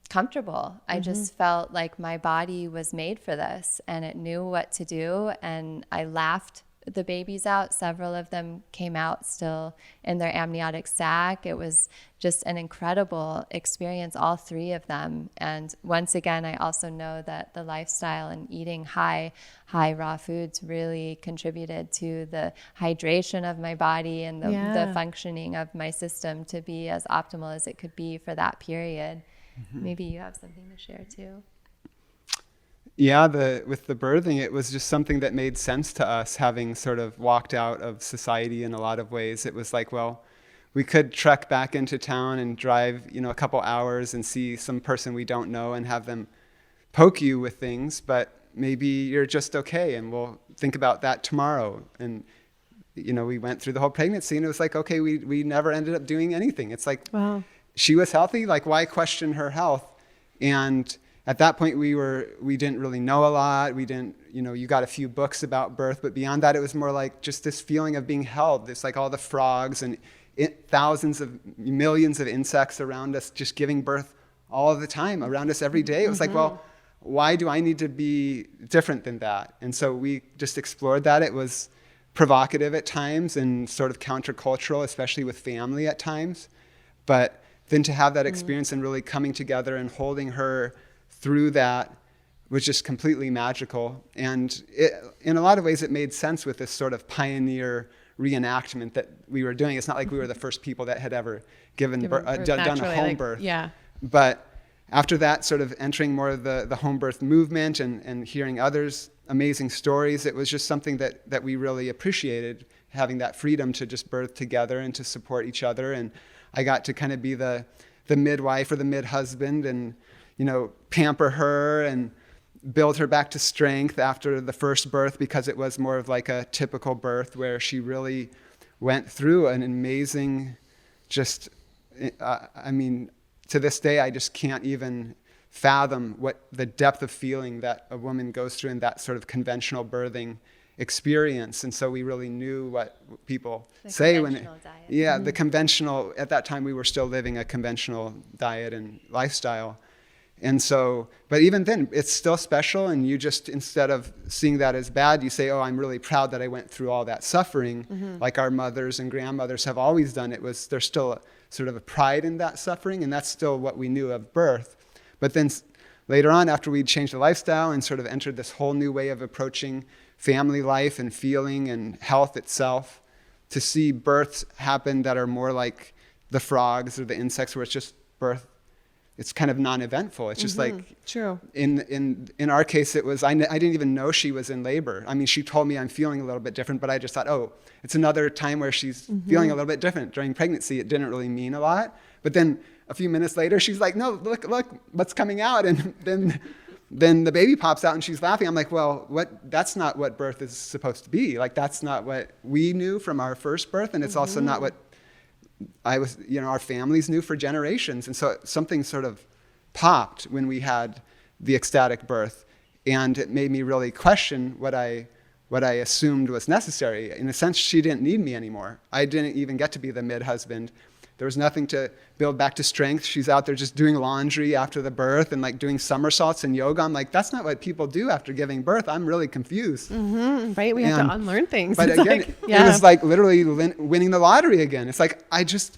comfortable. I just felt like my body was made for this, and it knew what to do. And I laughed the babies out. Several of them came out still in their amniotic sac. It was just an incredible experience, all 3 of them. And once again, I also know that the lifestyle and eating high raw foods really contributed to the hydration of my body and the functioning of my system to be as optimal as it could be for that period. Maybe you have something to share too. Yeah, with the birthing, it was just something that made sense to us, having sort of walked out of society in a lot of ways. It was like, well, we could trek back into town and drive, a couple hours and see some person we don't know and have them poke you with things, but maybe you're just okay, and we'll think about that tomorrow. And we went through the whole pregnancy, and it was like, okay, we never ended up doing anything. It's like, wow. She was healthy, like why question her health? And at that point we didn't really know a lot. We didn't, you got a few books about birth, but beyond that it was more like just this feeling of being held. It's like all the frogs and thousands of millions of insects around us just giving birth all the time around us every day. It was like, well, why do I need to be different than that? And so we just explored that. It was provocative at times and sort of countercultural, especially with family at times. But then to have that experience and really coming together and holding her through that was just completely magical. And in a lot of ways, it made sense with this sort of pioneer reenactment that we were doing. It's not like we were the first people that had ever done a home birth. Yeah. But after that, sort of entering more of the home birth movement and hearing others' amazing stories, it was just something that we really appreciated, having that freedom to just birth together and to support each other. And I got to kind of be the midwife or the mid-husband and, pamper her and build her back to strength after the first birth, because it was more of like a typical birth where she really went through an amazing, to this day, I just can't even fathom what the depth of feeling that a woman goes through in that sort of conventional birthing experience. And so we really knew what people say when the conventional, at that time we were still living a conventional diet and lifestyle. And so, but even then, it's still special, and you just, instead of seeing that as bad, you say, oh, I'm really proud that I went through all that suffering, like our mothers and grandmothers have always done. There's still sort of a pride in that suffering, and that's still what we knew of birth. But then later on, after we'd changed the lifestyle and sort of entered this whole new way of approaching family life and feeling and health itself, to see births happen that are more like the frogs or the insects, where it's just birth. It's kind of non-eventful. It's just like, true. In our case, it was, I didn't even know she was in labor. I mean, she told me I'm feeling a little bit different, but I just thought, oh, it's another time where she's feeling a little bit different. During pregnancy, it didn't really mean a lot. But then a few minutes later, she's like, no, look, what's coming out. And then the baby pops out and she's laughing. I'm like, well, that's not what birth is supposed to be. Like, that's not what we knew from our first birth. And it's also not what our families knew for generations. And so something sort of popped when we had the ecstatic birth, and it made me really question what I assumed was necessary. In a sense, she didn't need me anymore. I didn't even get to be the mid-husband. There was nothing to build back to strength. She's out there just doing laundry after the birth and like doing somersaults and yoga. I'm like, that's not what people do after giving birth. I'm really confused. Right? We have to unlearn things. But again, it was like literally winning the lottery again. It's like it's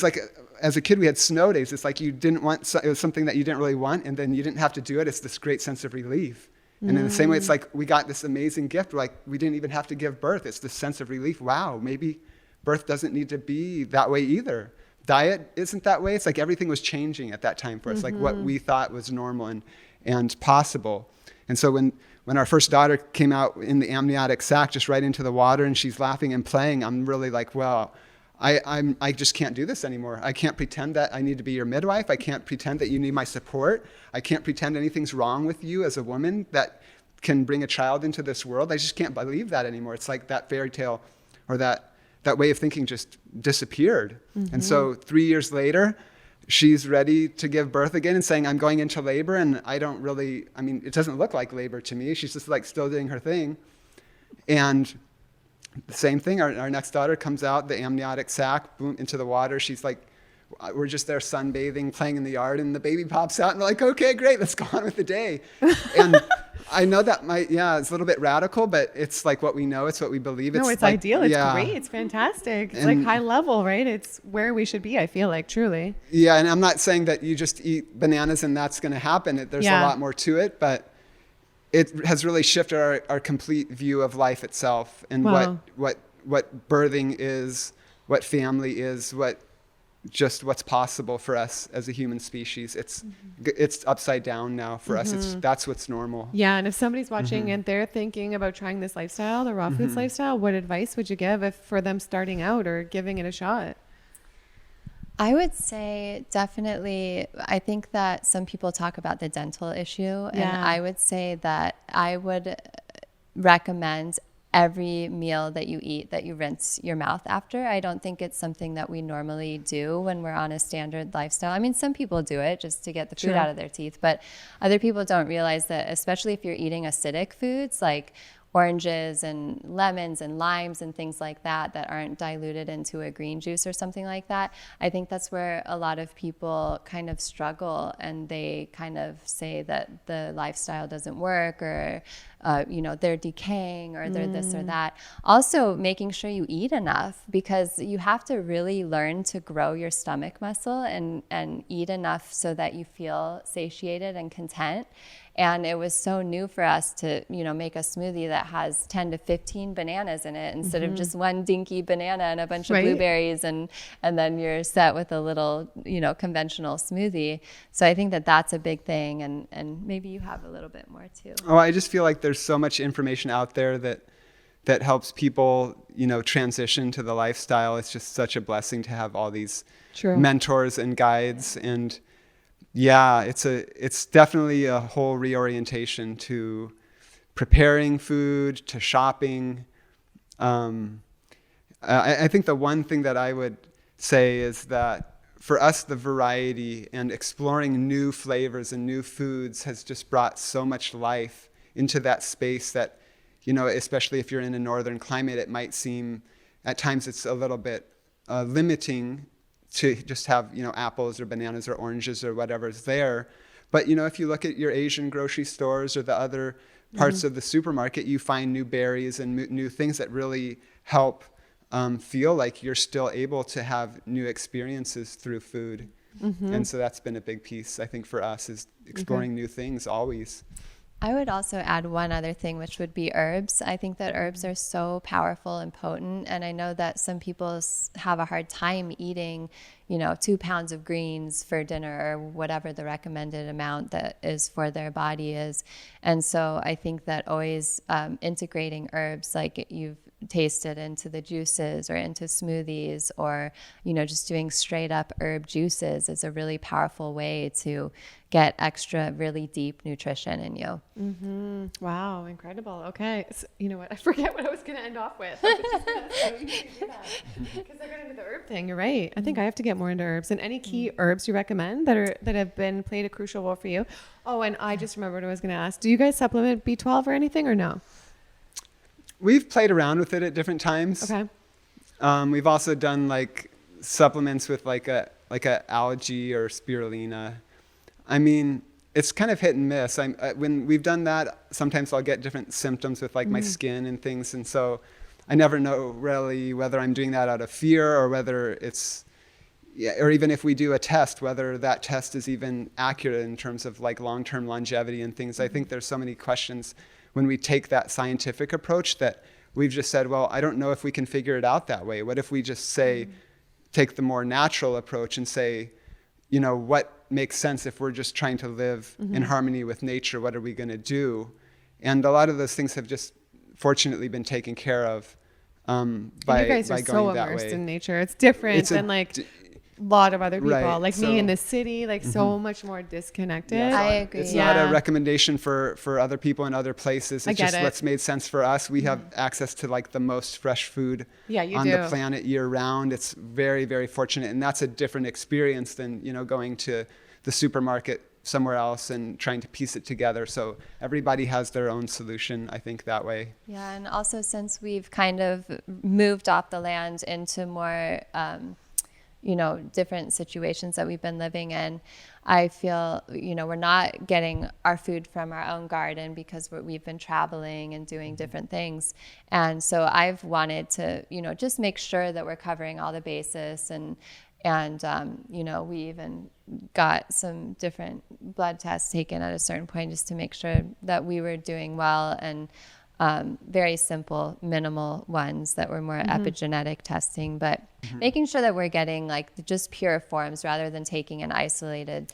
like as a kid we had snow days. It's like it was something that you didn't really want, and then you didn't have to do it. It's this great sense of relief. And in the same way, it's like we got this amazing gift. Like we didn't even have to give birth. It's this sense of relief. Wow, maybe birth doesn't need to be that way either. Diet isn't that way. It's like everything was changing at that time for us, like what we thought was normal and possible. And so when our first daughter came out in the amniotic sac, just right into the water, and she's laughing and playing, I'm really like, well, I just can't do this anymore. I can't pretend that I need to be your midwife. I can't pretend that you need my support. I can't pretend anything's wrong with you as a woman that can bring a child into this world. I just can't believe that anymore. It's like that fairy tale or that way of thinking just disappeared. And so 3 years later, she's ready to give birth again and saying, I'm going into labor. And it doesn't look like labor to me. She's just like still doing her thing. And the same thing, our next daughter comes out, the amniotic sac, boom, into the water. She's like, we're just there sunbathing, playing in the yard, and the baby pops out, and we're like, okay, great, let's go on with the day. And I know that it's a little bit radical, but it's like what we know, it's what we believe. It's like, ideal, it's great, it's fantastic. It's like high level, right? It's where we should be, I feel like, truly. Yeah, and I'm not saying that you just eat bananas and that's gonna happen. There's a lot more to it, but it has really shifted our complete view of life itself, and what birthing is, what family is, what's possible for us as a human species. It's upside down now for us. That's what's normal. Yeah, and if somebody's watching and they're thinking about trying this lifestyle, the raw foods lifestyle, what advice would you give for them starting out or giving it a shot? I would say definitely, I think that some people talk about the dental issue, and I would say that I would recommend every meal that you eat that you rinse your mouth after. I don't think it's something that we normally do when we're on a standard lifestyle. I mean, some people do it just to get the food out of their teeth, but other people don't realize that, especially if you're eating acidic foods like oranges and lemons and limes and things like that aren't diluted into a green juice or something like that. I think that's where a lot of people kind of struggle, and they kind of say that the lifestyle doesn't work, or they're decaying, or they're this or that. Also, making sure you eat enough, because you have to really learn to grow your stomach muscle and eat enough so that you feel satiated and content. And it was so new for us to, make a smoothie that has 10 to 15 bananas in it instead of just one dinky banana and a bunch of blueberries, and then you're set with a little, conventional smoothie. So I think that that's a big thing, and maybe you have a little bit more too. Oh, I just feel like there's so much information out there that helps people, transition to the lifestyle. It's just such a blessing to have all these mentors and guides. And it's definitely a whole reorientation to preparing food, to shopping. I think the one thing that I would say is that for us, the variety and exploring new flavors and new foods has just brought so much life into that space that, especially if you're in a northern climate, it might seem at times it's a little bit limiting to just have, apples or bananas or oranges or whatever's there. But, if you look at your Asian grocery stores or the other parts of the supermarket, you find new berries and new things that really help feel like you're still able to have new experiences through food. And so that's been a big piece, I think, for us, is exploring new things always. I would also add one other thing, which would be herbs. I think that herbs are so powerful and potent. And I know that some people have a hard time eating, 2 pounds of greens for dinner or whatever the recommended amount that is for their body is. And so I think that always integrating herbs, like you've tasted into the juices or into smoothies, or just doing straight up herb juices is a really powerful way to get extra really deep nutrition in you. Wow, incredible. Okay, so, you know what, I forget what I was going to end off with. I was just gonna say, because I got into the herb thing. You're right. I think I have to get more into herbs. And any key herbs you recommend that have played a crucial role for you? Oh, and I just remembered what I was going to ask. Do you guys supplement B12 or anything, or no? We've played around with it at different times. Okay. We've also done like supplements with like a algae or spirulina. I mean, it's kind of hit and miss. When we've done that, sometimes I'll get different symptoms with like my skin and things, and so I never know really whether I'm doing that out of fear or whether it's, or even if we do a test, whether that test is even accurate in terms of like long-term longevity and things. I think there's so many questions when we take that scientific approach that we've just said, well, I don't know if we can figure it out that way. What if we just say, take the more natural approach and say, what makes sense if we're just trying to live in harmony with nature? What are we going to do? And a lot of those things have just fortunately been taken care of by you guys are going so that immersed way. in nature. It's different than like lot of other people, Right, like so- me in the city, like so much more disconnected. Yeah, so I agree. It's Yeah. not a recommendation for other people in other places. I It's get just it. what's made sense for us. We have access to like the most fresh food Yeah, you on do. the planet year round. It's very, very fortunate. And that's a different experience than, going to the supermarket somewhere else and trying to piece it together. So everybody has their own solution, I think, that way. Yeah, and also since we've kind of moved off the land into more, different situations that we've been living in, I feel, we're not getting our food from our own garden because we've been traveling and doing different things. And so I've wanted to, just make sure that we're covering all the bases, and we even got some different blood tests taken at a certain point just to make sure that we were doing well, and very simple, minimal ones that were more epigenetic testing, but making sure that we're getting like just pure forms rather than taking an isolated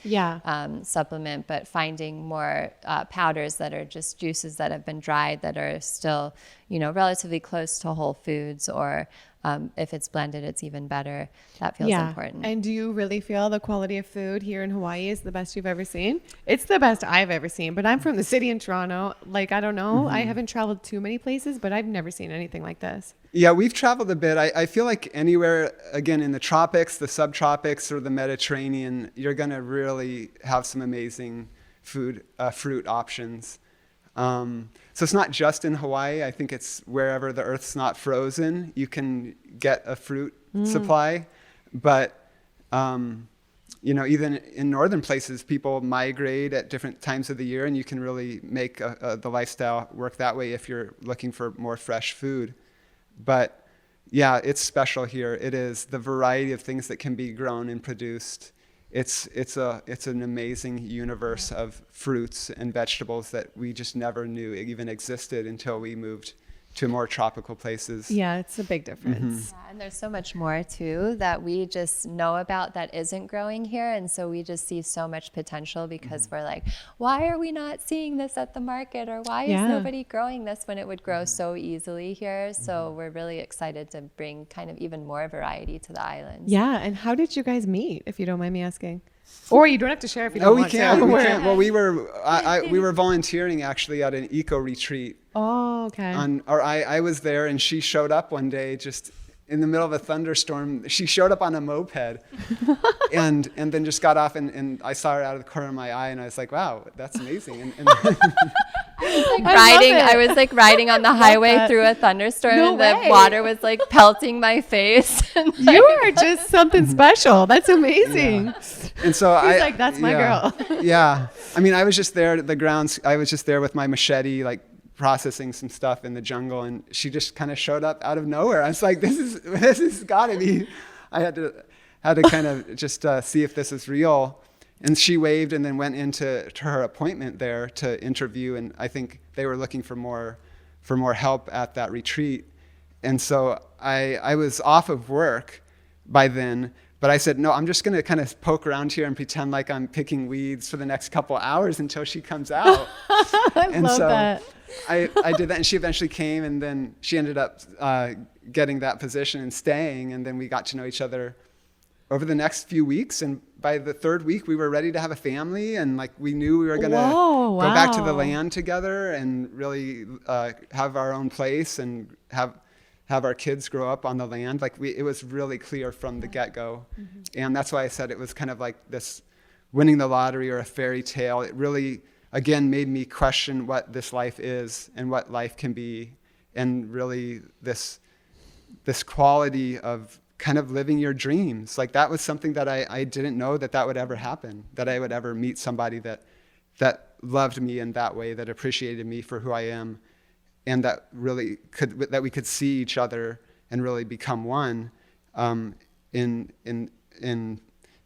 supplement, but finding more powders that are just juices that have been dried that are still, relatively close to whole foods, or if it's blended, it's even better. That feels important. And do you really feel the quality of food here in Hawaii is the best you've ever seen? It's the best I've ever seen, but I'm from the city in Toronto. Like, I don't know. I haven't traveled too many places, but I've never seen anything like this. Yeah, we've traveled a bit. I feel like anywhere, again, in the tropics, the subtropics, or the Mediterranean, you're going to really have some amazing fruit options. So it's not just in Hawaii. I think it's wherever the earth's not frozen, you can get a fruit supply. But, even in northern places, people migrate at different times of the year, and you can really make the lifestyle work that way if you're looking for more fresh food. But yeah, it's special here. It is the variety of things that can be grown and produced. It's an amazing universe of fruits and vegetables that we just never knew even existed until we moved to more tropical places. Yeah, it's a big difference. Yeah, and there's so much more too that we just know about that isn't growing here, and so we just see so much potential because we're like, why are we not seeing this at the market, or why is nobody growing this when it would grow so easily here? So we're really excited to bring kind of even more variety to the islands. Yeah, and how did you guys meet, if you don't mind me asking? Or you don't have to share if you don't Oh, we want can't. to. We can't. Well, we were volunteering actually at an eco retreat. Oh, okay. I was there, and she showed up one day just in the middle of a thunderstorm. She showed up on a moped, and then just got off, and I saw her out of the corner of my eye, and I was like, wow, that's amazing. And I was like riding on the highway through a thunderstorm, No and way. the water was like pelting my face. And You are just something special. That's amazing. And so He's like, that's my girl. Yeah. I mean, I was just there at the grounds. I was just there with my machete, like processing some stuff in the jungle, and she just kind of showed up out of nowhere. I was like, this is gotta be. I had to kind of just see if this is real. And she waved and then went into her appointment there to interview. And I think they were looking for more help at that retreat. And so I was off of work by then, but I said, no, I'm just going to kind of poke around here and pretend like I'm picking weeds for the next couple hours until she comes out. I love that. I did that, and she eventually came, and then she ended up getting that position and staying, and then we got to know each other over the next few weeks, and by the third week we were ready to have a family, and like we knew we were going to go back to the land together and really have our own place and have our kids grow up on the land. Like it was really clear from the get-go. Mm-hmm. And that's why I said it was kind of like this winning the lottery or a fairy tale. It really, again, made me question what this life is and what life can be, and really this quality of kind of living your dreams. Like that was something that I didn't know that would ever happen, that I would ever meet somebody that loved me in that way, that appreciated me for who I am, and that really that we could see each other and really become one in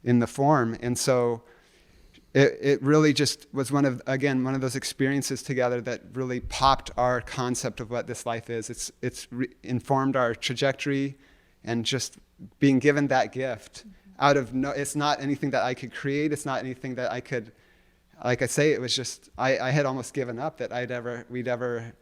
the form. And so it really just was one of those experiences together that really popped our concept of what this life is. It's informed our trajectory, and just being given that gift out of it's not anything that I could create. It's not anything that I could, like I say, it was just, I had almost given up that we'd ever,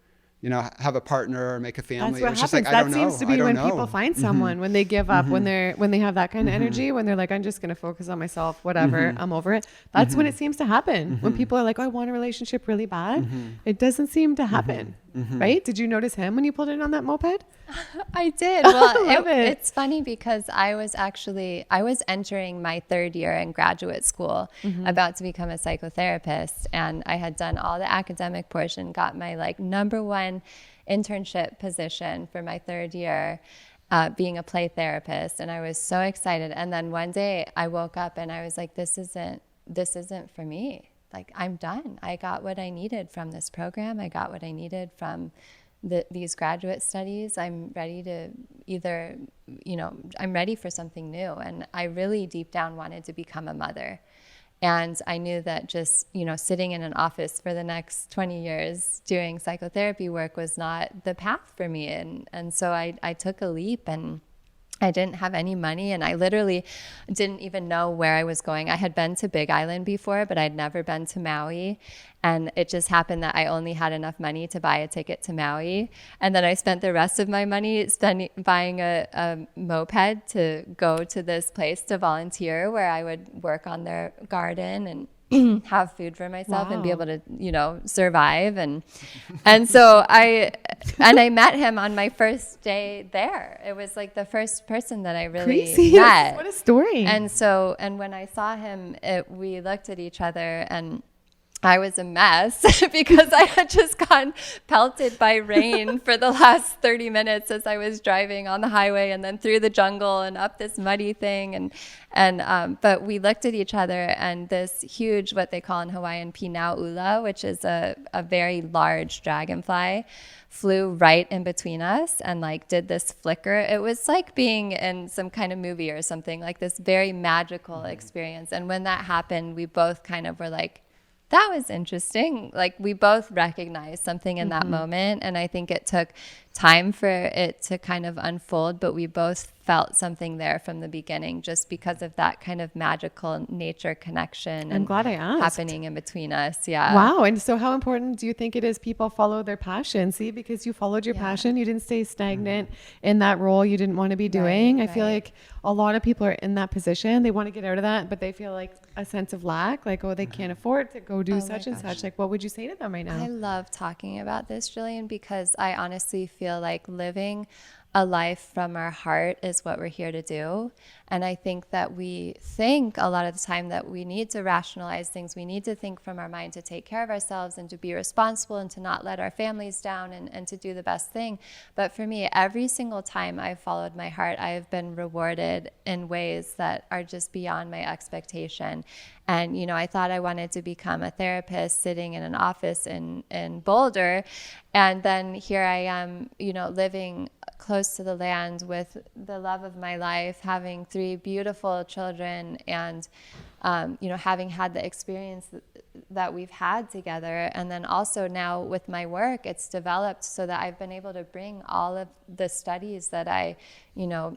have a partner or make a family. That's what it was happens. just like, That I don't know. seems to be when people find someone, when they give up, when they have that kind of energy, when they're like, I'm just going to focus on myself, whatever, I'm over it. That's when it seems to happen. When people are like, oh, I want a relationship really bad. It doesn't seem to happen, right? Did you notice him when you pulled in on that moped? I did. Well, I love it. It's funny because I was entering my third year in graduate school, about to become a psychotherapist, and I had done all the academic portion, got my #1 internship position for my third year, being a play therapist, and I was so excited. And then one day I woke up and I was like, this isn't for me. Like, I'm done. I got what I needed from this program. I got what I needed from these graduate studies. I'm ready to I'm ready for something new. And I really deep down wanted to become a mother. And I knew that just, sitting in an office for the next 20 years doing psychotherapy work was not the path for me. And so I took a leap, and I didn't have any money, and I literally didn't even know where I was going. I had been to Big Island before, but I'd never been to Maui. And it just happened that I only had enough money to buy a ticket to Maui. And then I spent the rest of my money buying a moped to go to this place to volunteer, where I would work on their garden and have food for myself and be able to, survive. And so I met him on my first day there. It was like the first person that I really met. What a story. And when I saw him, we looked at each other, and I was a mess because I had just gotten pelted by rain for the last 30 minutes as I was driving on the highway, and then through the jungle and up this muddy thing. But we looked at each other, and this huge, what they call in Hawaiian, pinau'ula, which is a very large dragonfly, flew right in between us and did this flicker. It was like being in some kind of movie or something, like this very magical experience. And when that happened, we both kind of were like, that was interesting. Like, we both recognized something in that moment. And I think it took time for it to kind of unfold, but we both felt something there from the beginning, just because of that kind of magical nature connection. I'm glad I asked. Happening in between us. Yeah. Wow. And so how important do you think it is people follow their passion? See, because you followed your passion, you didn't stay stagnant in that role you didn't want to be doing. I feel like a lot of people are in that position. They want to get out of that, but they feel like a sense of lack, like, oh, they can't afford to go do such and such. Like, what would you say to them right now? I love talking about this, Jillian, because I honestly feel like living a life from our heart is what we're here to do. And I think that we think a lot of the time that we need to rationalize things. We need to think from our mind to take care of ourselves and to be responsible and to not let our families down and to do the best thing. But for me, every single time I've followed my heart, I have been rewarded in ways that are just beyond my expectation. And, you know, I thought I wanted to become a therapist sitting in an office in Boulder. And then here I am, you know, living close to the land with the love of my life, having 3 beautiful children, and, you know, having had the experience that we've had together. And then also now with my work, it's developed so that I've been able to bring all of the studies that I, you know,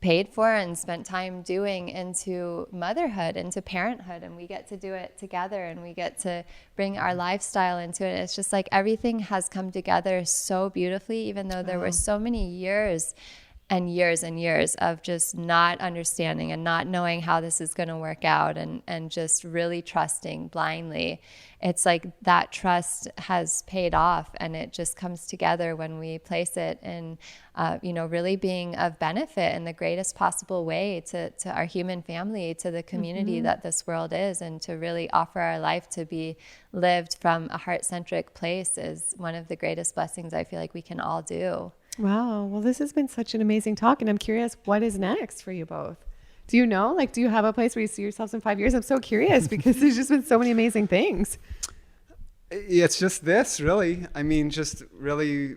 paid for and spent time doing into motherhood, into parenthood, and we get to do it together, and we get to bring our lifestyle into it. It's just like everything has come together so beautifully, even though there were so many years and years and years of just not understanding and not knowing how this is going to work out, and just really trusting blindly. It's like that trust has paid off, and it just comes together when we place it in, you know, really being of benefit in the greatest possible way to our human family, to the community that this world is, and to really offer our life to be lived from a heart-centric place is one of the greatest blessings I feel like we can all do. Wow. Well, this has been such an amazing talk, and I'm curious, what is next for you both? Do you know, like, do you have a place where you see yourselves in 5 years? I'm so curious because there's just been so many amazing things. It's just this, really. I mean, just really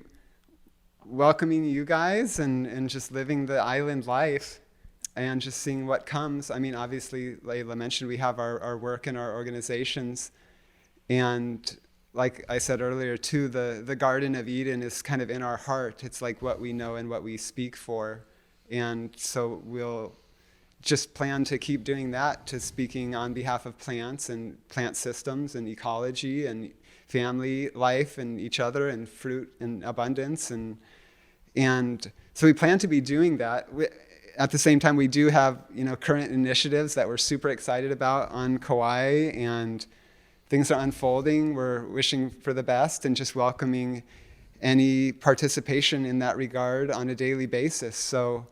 welcoming you guys and just living the island life and just seeing what comes. I mean, obviously, Layla mentioned we have our work and our organizations. And like I said earlier, too, the Garden of Eden is kind of in our heart. It's like what we know and what we speak for. And so we'll just plan to keep doing that, to speaking on behalf of plants and plant systems and ecology and family life and each other and fruit and abundance. And so we plan to be doing that. At the same time, we do have, you know, current initiatives that we're super excited about on Kauai, and things are unfolding. We're wishing for the best and just welcoming any participation in that regard on a daily basis. So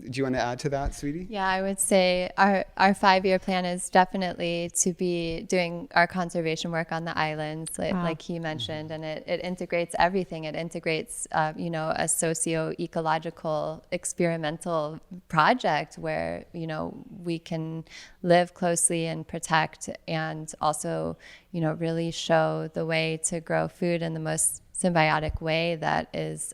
do you want to add to that, sweetie? Yeah, I would say our 5-year plan is definitely to be doing our conservation work on the islands, like he mentioned, and it integrates everything. It integrates, you know, a socio-ecological experimental project where, you know, we can live closely and protect, and also, you know, really show the way to grow food in the most symbiotic way that is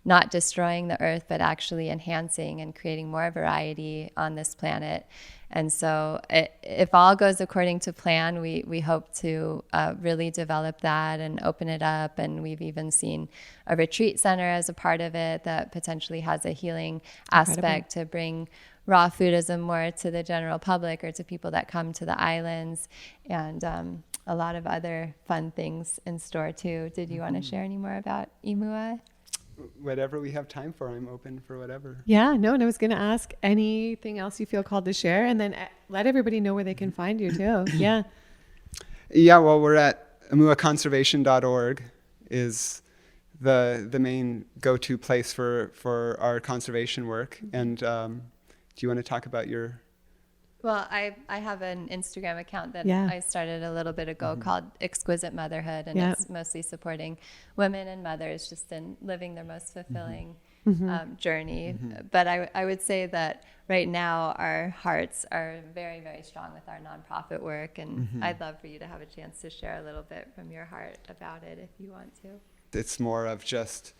not destroying the earth, but actually enhancing and creating more variety on this planet. And so if all goes according to plan, we hope to really develop that and open it up. And we've even seen a retreat center as a part of it that potentially has a healing aspect to bring raw foodism more to the general public or to people that come to the islands, and a lot of other fun things in store too. Did you want to share any more about Imua? Whatever we have time for, I'm open for whatever. Yeah, no, and I was going to ask anything else you feel called to share, and then let everybody know where they can find you too. Yeah. Yeah, well, we're at amuaconservation.org is the main go-to place for our conservation work. And do you want to talk about your... Well, I have an Instagram account that I started a little bit ago called Exquisite Motherhood, and it's mostly supporting women and mothers just in living their most fulfilling journey. But I would say that right now our hearts are very, very strong with our nonprofit work, and I'd love for you to have a chance to share a little bit from your heart about it if you want to. It's more of just,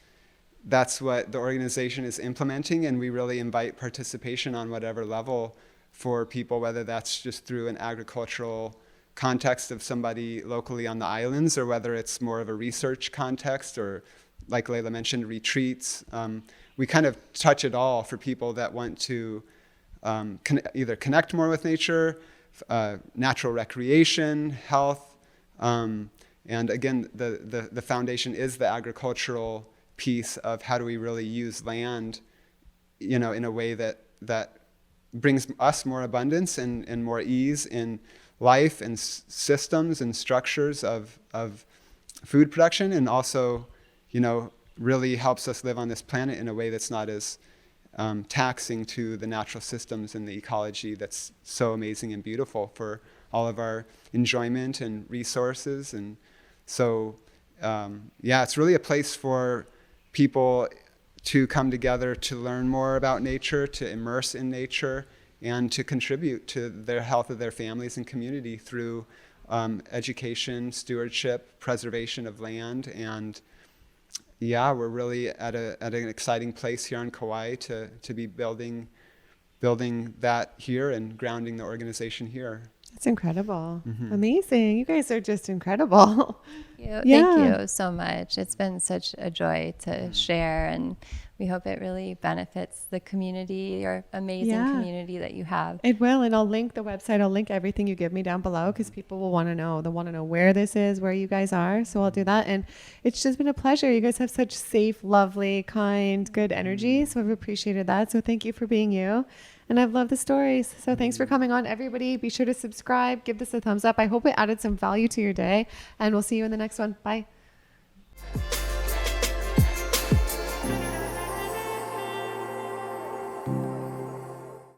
that's what the organization is implementing, and we really invite participation on whatever level for people, whether that's just through an agricultural context of somebody locally on the islands, or whether it's more of a research context, or like Layla mentioned, retreats. We kind of touch it all for people that want to either connect more with nature, natural recreation, health, and again, the foundation is the agricultural piece of how do we really use land, you know, in a way that brings us more abundance and more ease in life and systems and structures of food production, and also, you know, really helps us live on this planet in a way that's not as taxing to the natural systems and the ecology that's so amazing and beautiful for all of our enjoyment and resources. And so, yeah, it's really a place for people to come together to learn more about nature, to immerse in nature, and to contribute to their health of their families and community through education, stewardship, preservation of land. And yeah, we're really at an exciting place here on Kauai to be building that here and grounding the organization here. It's incredible. Amazing. You guys are just incredible. Thank Yeah. you so much. It's been such a joy to share, and we hope it really benefits the community, your amazing Yeah. community that you have. It will, and I'll link the website. I'll link everything you give me down below because people will want to know. They'll want to know where this is, where you guys are. So I'll do that. And it's just been a pleasure. You guys have such safe, lovely, kind, good energy. So I've appreciated that. So thank you for being you. And I've loved the stories. So thanks for coming on, everybody. Be sure to subscribe. Give this a thumbs up. I hope it added some value to your day. And we'll see you in the next one. Bye.